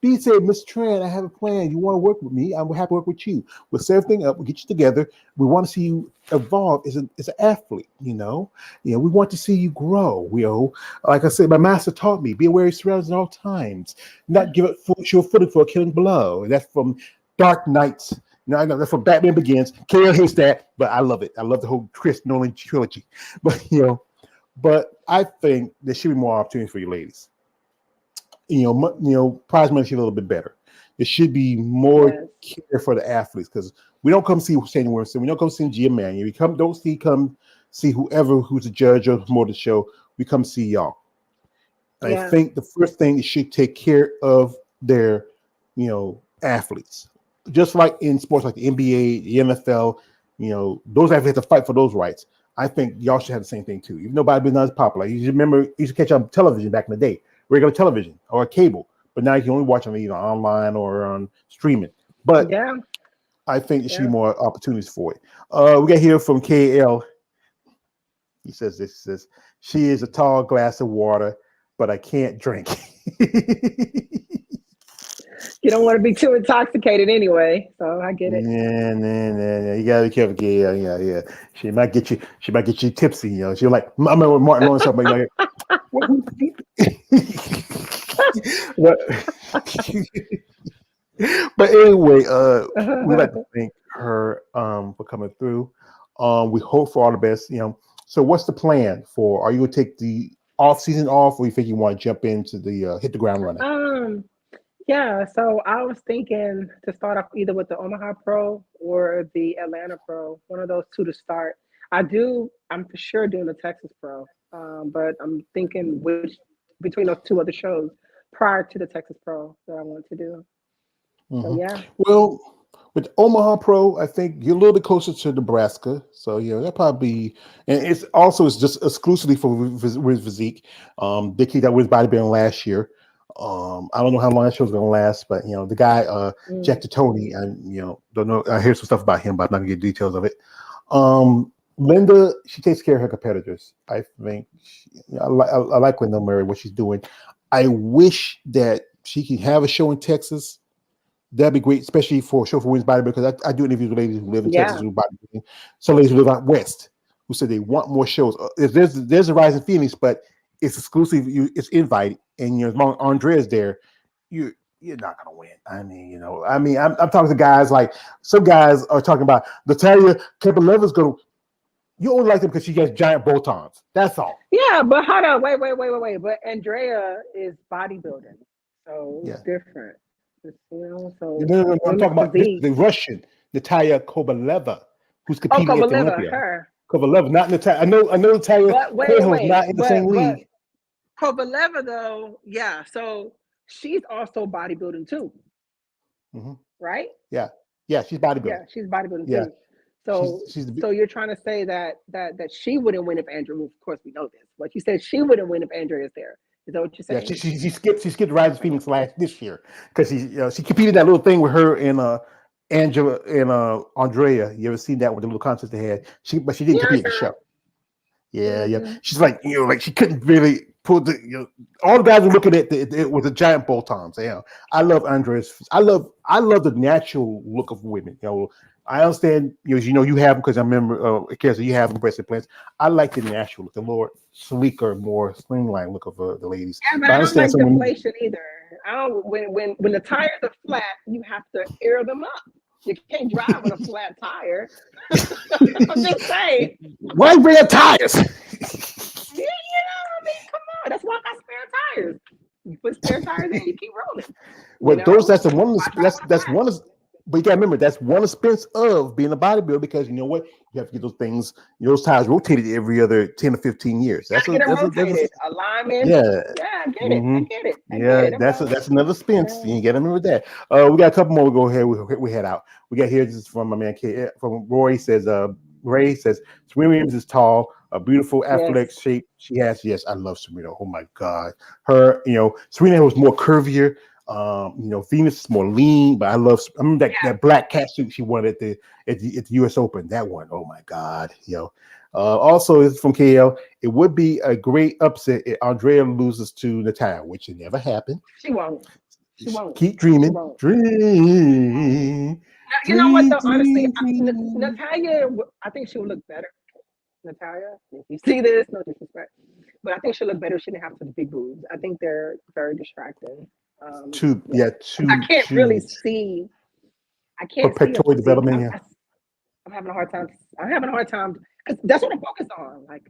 He said, Miss Tran, I have a plan. You want to work with me? I'm happy to work with you. We'll set everything up. We'll get you together. We want to see you evolve as an athlete. We want to see you grow. Like I said, my master taught me, be aware of your surroundings at all times. Not give it your footing for a killing blow. And that's from Dark Knights. I know that's from Batman Begins. Kale hates that, but I love it. I love the whole Chris Nolan trilogy. But but I think there should be more opportunities for you ladies. Prize money should be a little bit better. There should be more care for the athletes because we don't come see Sandy Wilson. We don't come see Gia Mannion. We come see whoever who's a judge or promoter the show. We come see y'all. And I think the first thing is should take care of their, athletes. Just like in sports like the NBA, the NFL, those athletes have to fight for those rights. I think y'all should have the same thing too. Even though bodybuilding is not as popular, you remember you used to catch on television back in the day. Regular television or cable, but now you can only watch on online or on streaming. But I think there should be more opportunities for it. We got here from KL. He says this. He says she is a tall glass of water, but I can't drink. You don't want to be too intoxicated anyway, so I get it. Yeah. You gotta be careful. Yeah. She might get you tipsy. She'll like. I remember Martin Lawrence something like. But anyway, we'd like to thank her for coming through. We hope for all the best. So what's the plan for? Are you gonna take the off season off, or you think you want to jump into the hit the ground running? Um, yeah, so I was thinking to start off either with the Omaha Pro or the Atlanta Pro, one of those two to start. I'm for sure doing the Texas Pro, but I'm thinking which between those two other shows prior to the Texas Pro that I want to do. So Hmm. yeah, Well, with Omaha Pro, I think you're a little bit closer to Nebraska, so yeah, that probably be. And it's just exclusively for with Physique. They kicked out with bodybuilding last year. I don't know how long that show's gonna last, but the guy, mm, Jack Tony, and don't know. I hear some stuff about him, but I'm not gonna get details of it. Um, Linda, she takes care of her competitors. I think I like Linda Murray, what she's doing. I wish that she could have a show in Texas. That'd be great, especially for a show for women's bodybuilding, because I do interviews with ladies who live in Texas yeah, who bodybuilding. Some ladies who live out west who said they want more shows. There's a rise in Phoenix, but it's exclusive. It's invited, and as long as Andrea's there, you're not gonna win. I'm talking to guys like some guys are talking about Natalia Kapaleva's gonna. You only like them because she gets giant bolt-ons. That's all. yeah. But hold on, wait. But Andrea is bodybuilding, so it's Yeah. different. So No, I'm women's talking about this, physique. the Russian Natalia Kovaleva, who's Oh, competing at the Kovaleva, Olympia. her. Kovaleva, not Natalia. I know Natalia But Kovaleva is not in the same but league. Kovaleva though, yeah. So she's also bodybuilding too, Hmm. right? Yeah, she's bodybuilding. Yeah, she's bodybuilding Yeah, too. So she's the so you're trying to say that she wouldn't win if Andrew. Well, of course we know this, but you said she wouldn't win if Andrea is there. Is that what you're yeah saying? she skipped Rise of Phoenix this year because she competed that little thing with her and Angela and Andrea. You ever seen that with the little contest they had? But she didn't Yeah, I compete at the saw show. it. Yeah. Mm-hmm. She's like, like she couldn't really pull all the guys were looking at it with the giant bolt-ons. I love Andres. I love the natural look of women. I understand, you have them because I remember, Kelsey, you have them breast implants. I like the natural look, the more sleeker, more slimline look of the ladies. Yeah, but But I I don't understand like someone. deflation either. I don't when the tires are flat, you have to air them up. You can't drive on a flat tire. I'm just saying. Why bring up tires? Yeah, I mean, come on. That's why I got spare tires. You put spare tires in, you keep rolling. Well, that's the one. Why drive on a That's flat? one. But you gotta remember that's one expense of being a bodybuilder because you know what, you have to get those things, those tires rotated every other 10 or 15 years. Gotta get them rotated. Alignment. Yeah. Yeah, I get it. I Hmm. get it. I get Yeah, it. that's another expense. Yeah. You gotta remember that. We got a couple more. We go ahead. We head out. We got here. This is from my man K. From Roy says. Ray says Serena Williams is tall, a beautiful athletic Yes. shape she has. Yes, I love Serena. Oh my God, her. Serena was more curvier. Venus is more lean, but I remember that black cat suit she won at the U.S. Open. That one, oh my God, Also, this is from KL. It would be a great upset if Andrea loses to Natalia, which it never happened. She won't. She won't. Keep She dreaming, won't. dream, You know what dream, though? Honestly, dream, dream. Natalia, I think she'll look better. Natalia, if you see this, no disrespect, but I think she'll look better. She didn't have such big boobs. I think they're very distracting. Yeah, I can't really Two see. I can't see her perpetual physique. development. Yeah. I'm having a hard time. I'm having a hard time because that's what I focus on. Like,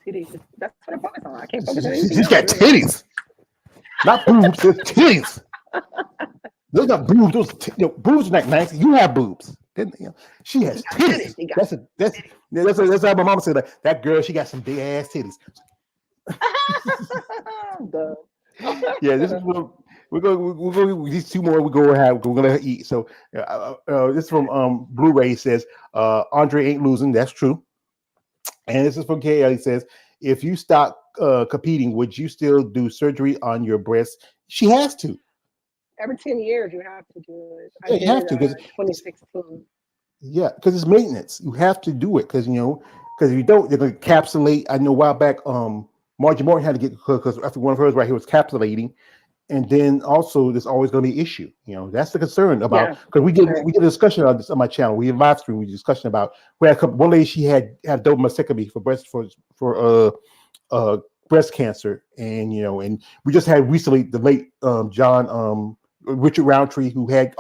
titties. That's what I focus on. I can't focus on anything She's else, got really. titties, not boobs. They're titties. Those not boobs. Boobs are not nice. You have boobs. She has titties. That's how my mama said. Like, that girl, she got some big ass titties. Yeah, this is what we're going. These two more we're gonna eat. So this is from Blu-ray. Says Andre ain't losing. That's true. And this is from KL. He says, if you stop competing, would you still do surgery on your breast? She has to. Every 10 years, you have to do it. I Yeah, did you have it to because 2016. yeah, because it's maintenance. You have to do it because because if you don't, they're gonna capsulate. I know a while back, Margie Morton had to get because after one of hers right here was capsulating, and then also there's always going to be an issue. That's the concern about because we did a discussion on this on my channel. We live stream. We discussion about one lady she had double mastectomy for breast cancer, and we just had recently the late John Richard Roundtree who had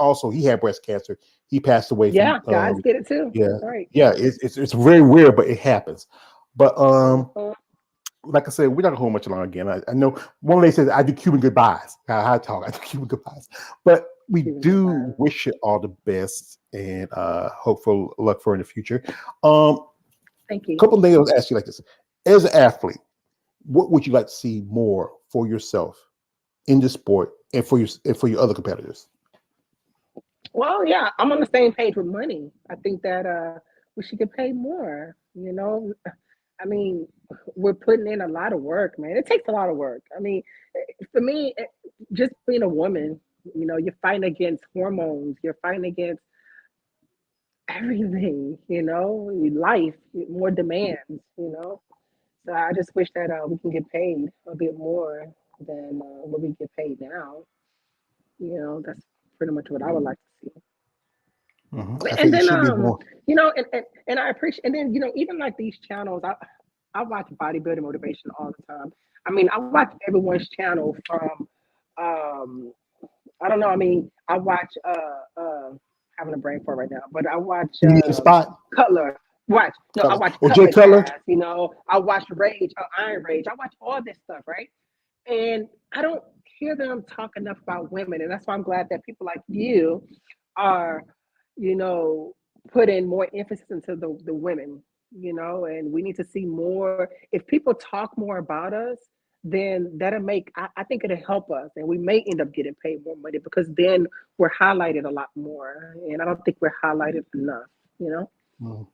breast cancer. He passed away. Yeah, From, guys get it too. yeah, Right. yeah. It's very rare, but it happens. But like I said, we're not gonna hold much longer again. I know one lady says I do Cuban goodbyes. I talk, I do Cuban goodbyes. But we do wish you all the best and hope for luck for in the future. Thank you. Couple of things I was asking you like this. As an athlete, what would you like to see more for yourself in the sport and for your other competitors? Well, yeah, I'm on the same page with money. I think that we should get paid more. I mean, we're putting in a lot of work, man. It takes a lot of work. I mean, for me, just being a woman, you're fighting against hormones. You're fighting against everything. Your life, more demands. So I just wish that we can get paid a bit more than what we get paid now. That's pretty much what I would like to see. I And think it then should be more. and I appreciate, and then even like these channels, I watch bodybuilding motivation all the time. I mean, I watch everyone's channel from um I don't know, I mean, I watch having a brain fart right now, but I watch You need a spot. Cutler. Watch. No, I Color. watch Or Jay Cutler Cutler. Cast, I watch Rage, Iron Rage. I watch all this stuff, right? And I don't hear them talk enough about women. And that's why I'm glad that people like you are, you know, putting more emphasis into the women, and we need to see more. If people talk more about us, then that'll I think it'll help us. And we may end up getting paid more money because then we're highlighted a lot more. And I don't think we're highlighted enough. Mhm.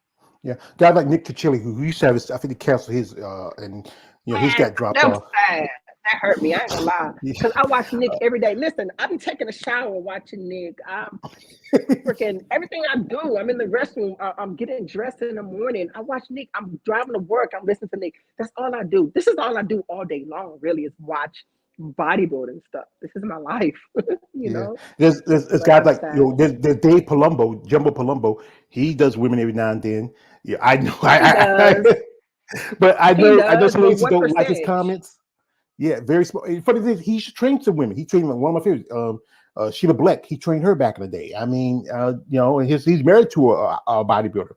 Yeah, guys like Nick Tuchili, who used to have his, I think he canceled his, and he's Man, got dropped that was off. sad. That hurt me. I ain't gonna lie. Yeah. Because I watch Nick every day. Listen, I be taking a shower watching Nick. I'm freaking everything I do. I'm in the restroom. I'm getting dressed in the morning. I watch Nick. I'm driving to work. I'm listening to Nick. That's all I do. This is all I do all day long, really, is watch bodybuilding stuff. This is my life, you Yeah, know? there's But guys that's like sad. there's Dave Palumbo, Jumbo Palumbo. He does women every now and then. Yeah, I know. He does. But He I know does. some But ladies what don't like his percentage? comments. Yeah, very small. Funny thing, he trained some women. He trained one of my favorites, Sheila Black. He trained her back in the day. I mean, and he's married to a bodybuilder.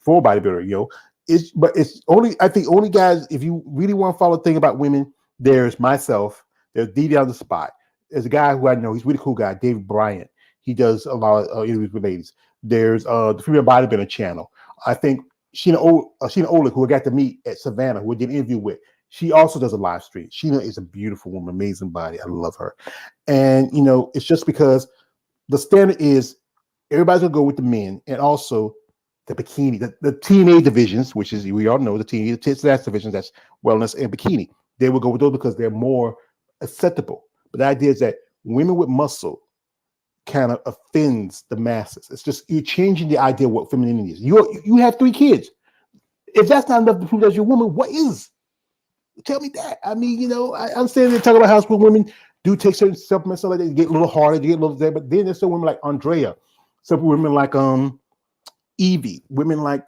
For a bodybuilder. It's only I think only guys. If you really want to follow the thing about women, there's myself. There's Dee on the spot. There's a guy who I know. He's a really cool guy, David Bryant. He does a lot of interviews with ladies. There's the Female Bodybuilder channel. I think Sheena Olick, who I got to meet at Savannah, who I did an interview with. She also does a live stream. Sheena is a beautiful woman, amazing body. I love her. And it's just because the standard is everybody's gonna go with the men, and also the bikini, the TNA divisions, which is we all know the TNA, the tits and ass divisions, that's wellness and bikini. They will go with those because they're more acceptable. But the idea is that women with muscle kind of offends the masses. It's just you're changing the idea of what femininity is. You have 3 kids. If that's not enough to prove that you're a woman, what is? Tell me that. I mean, I understand they're talking about how some women do take certain supplements, so like they get a little harder, they get a little there. But then there's some women like Andrea, some women like Evie, women like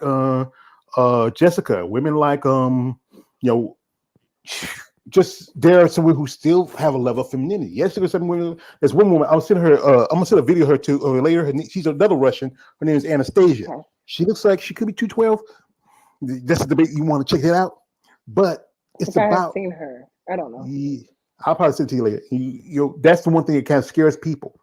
Jessica, women like you know, just there are some women who still have a level of femininity. Yes, there's some women. There's one woman. I'll send her. I'm gonna send a video of her to later. She's another Russian. Her name is Anastasia. Okay. She looks like she could be 212. That's a debate. You want to check it out, but I it's think I have about. seen her. I don't know. Yeah, I'll probably send it to you later. That's the one thing that kind of scares people.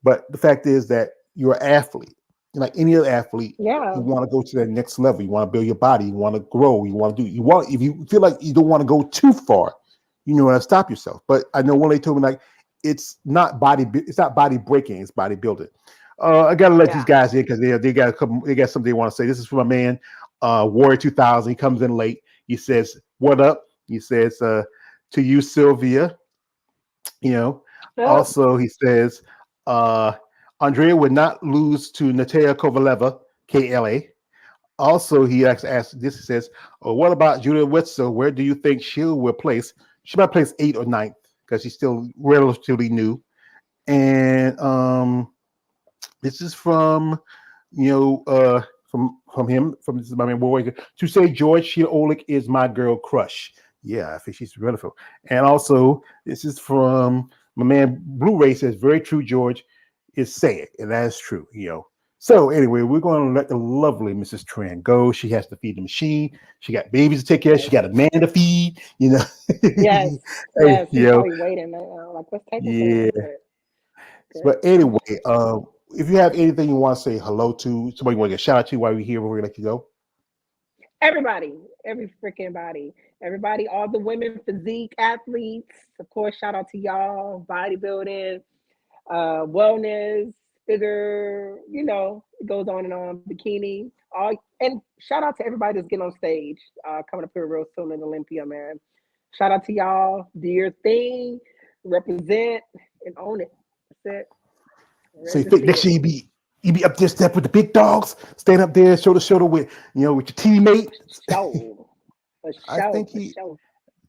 But the fact is that you're an athlete. Like any other athlete, you Yeah. want to go to that next level. You want to build your body. You want to grow. You want. If you feel like you don't want to go too far, you know how to stop yourself. But I know one lady told me like it's not body breaking. It's body building. I gotta let these Yeah. guys in because they got a couple. They got something they want to say. This is from a man, Warrior 2000. He comes in late. He says, "What up?" He says, "To you, Silvia." You know. Yep. Also, he says, Andrea would not lose to Natalia Kovaleva, KLA. Also, he asked this. He says, oh, what about Julia Wetzel? Where do you think she will place? She might place 8th or 9th because she's still relatively new. And this is from, from him, from this is my man, Warwick. To say George Sheila Olick is my girl crush. Yeah, I think she's wonderful. And also, this is from my man Blu-ray says, very true, George is saying, and that is true. So anyway, we're going to let the lovely Mrs. Tran go. She has to feed the machine. She got babies to take care of. She Yes, got a man to feed. You know, yes, hey, yes. He's yo, probably waiting. Like, what's taking so long? yeah. Good. But anyway, if you have anything you want to say hello to, somebody you want to get a shout out to while we're here, we're going to let you go. Everybody, every freaking body, everybody, all the women, physique athletes. Of course, shout out to y'all, bodybuilding, wellness, figure, it goes on and on, bikini, all, and shout out to everybody that's getting on stage, coming up here real soon in Olympia, man. Shout out to y'all, do your thing, represent and own it. That's it. So Ready you to think see next it. year you be up there step with the big dogs, stand up there shoulder to shoulder with with your teammate. Show, for I show, think for he show.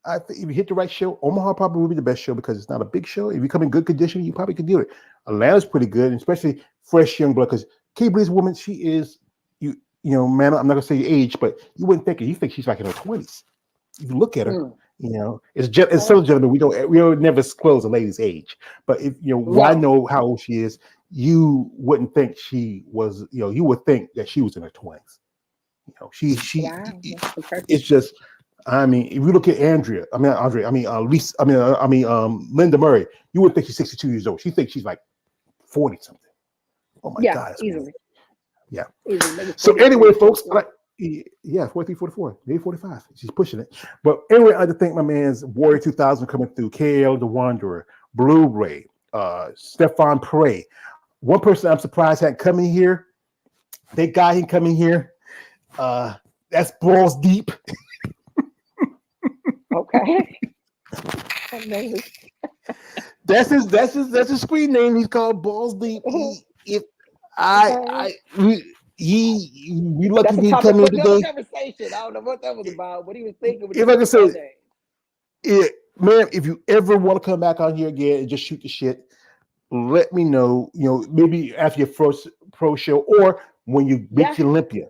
I think if you hit the right show, Omaha probably will be the best show because it's not a big show. If you come in good condition, you probably could do it. Atlanta's pretty good, especially fresh young blood. Because Kay Bree's woman, she is man. I'm not gonna say your age, but you wouldn't think it. You think she's like in her 20s. If you look at her, Mm. it's Okay. so gentlemen. We don't never disclose a lady's age. But if what I No. know how old she is, you wouldn't think she was. You would think that she was in her 20s. She. Wow, that's impressive. It's just I mean, if you look at Lisa, Linda Murray, you would think she's 62 years old. She thinks she's like 40 something. Oh my Yeah, God, that's crazy. easily. Yeah. Easily. Maybe So 43, anyway, folks, 44. yeah, 43, 44, maybe 45. She's pushing it. But anyway, I just think my man's Warrior 2000 coming through, KL the Wanderer, Blue Ray, Stefan Prey. One person I'm surprised hadn't come in here. That guy ain't coming here. That's Balls Deep. Okay. Amazing. That's his screen name. He's called Balls Deep. If I Okay. I we lucky That's a he topic come for in another today. conversation. I don't know what that was about, what he was thinking when he If I put can that on say there. it, man, if you ever want to come back on here again and just shoot the shit, let me know. Maybe after your first pro show or when you make Yeah. your Olympia,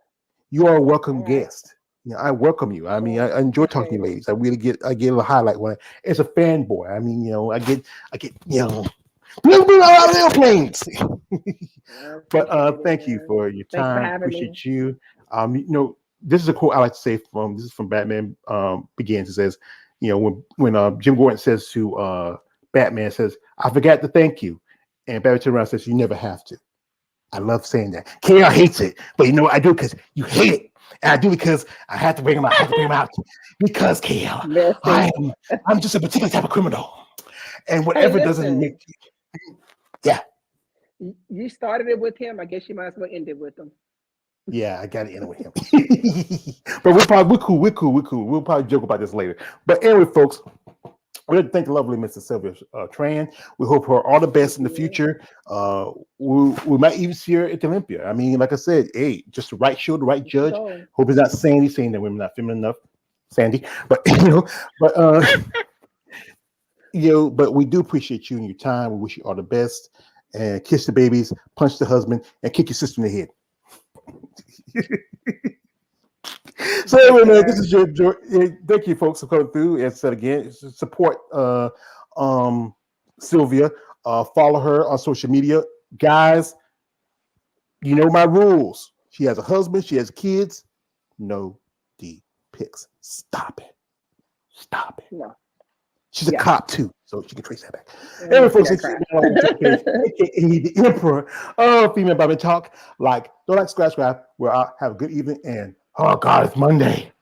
you are a All welcome right. guest. I welcome you. I mean, Sure. I enjoy talking to Appreciate you it. ladies. I get a highlight when as a fanboy. I mean, I get little bit out of airplanes. I But appreciate it, thank you man. for your Thanks for time. having me. Appreciate you. This is a quote I like to say from this is from Batman Begins. It says, when Jim Gordon says to Batman says, "I forgot to thank you," and Batman turns around and says, "You never have to." I love saying that. KR hates it, but you know what I do because you hate it, and I do because I have to bring him out. I have to bring him out because KR, Listen. I'm just a particular type of criminal, and Hey, whatever doesn't make listen. yeah. You started it with him. I guess you might as well end it with him. Yeah, I got to end it with him. But we're cool. We'll probably joke about this later. But anyway, folks, we'd like to thank the lovely Mrs. Silvia Tran. We hope her all the best Thank in the you. future. We might even see her at the Olympia. I mean, like I said, hey, just the right show, the right Let's judge. go. Hope it's not Sandy saying that women not feminine enough. Sandy, but but but we do appreciate you and your time. We wish you all the best. And kiss the babies, punch the husband, and kick your sister in the head. So Take anyway, man, this care. is your thank you folks for coming through and said again support um Sylvia, follow her on social media, guys. You know my rules. She has a husband, she has kids. No D pics. Stop it. No. She's a Yeah. cop too, so she can trace that back. Anyway, Enough of folks, that it's crap. aka the Emperor of Female Bobby Talk. Don't like, subscribe. Well, have a good evening and oh God, it's Monday.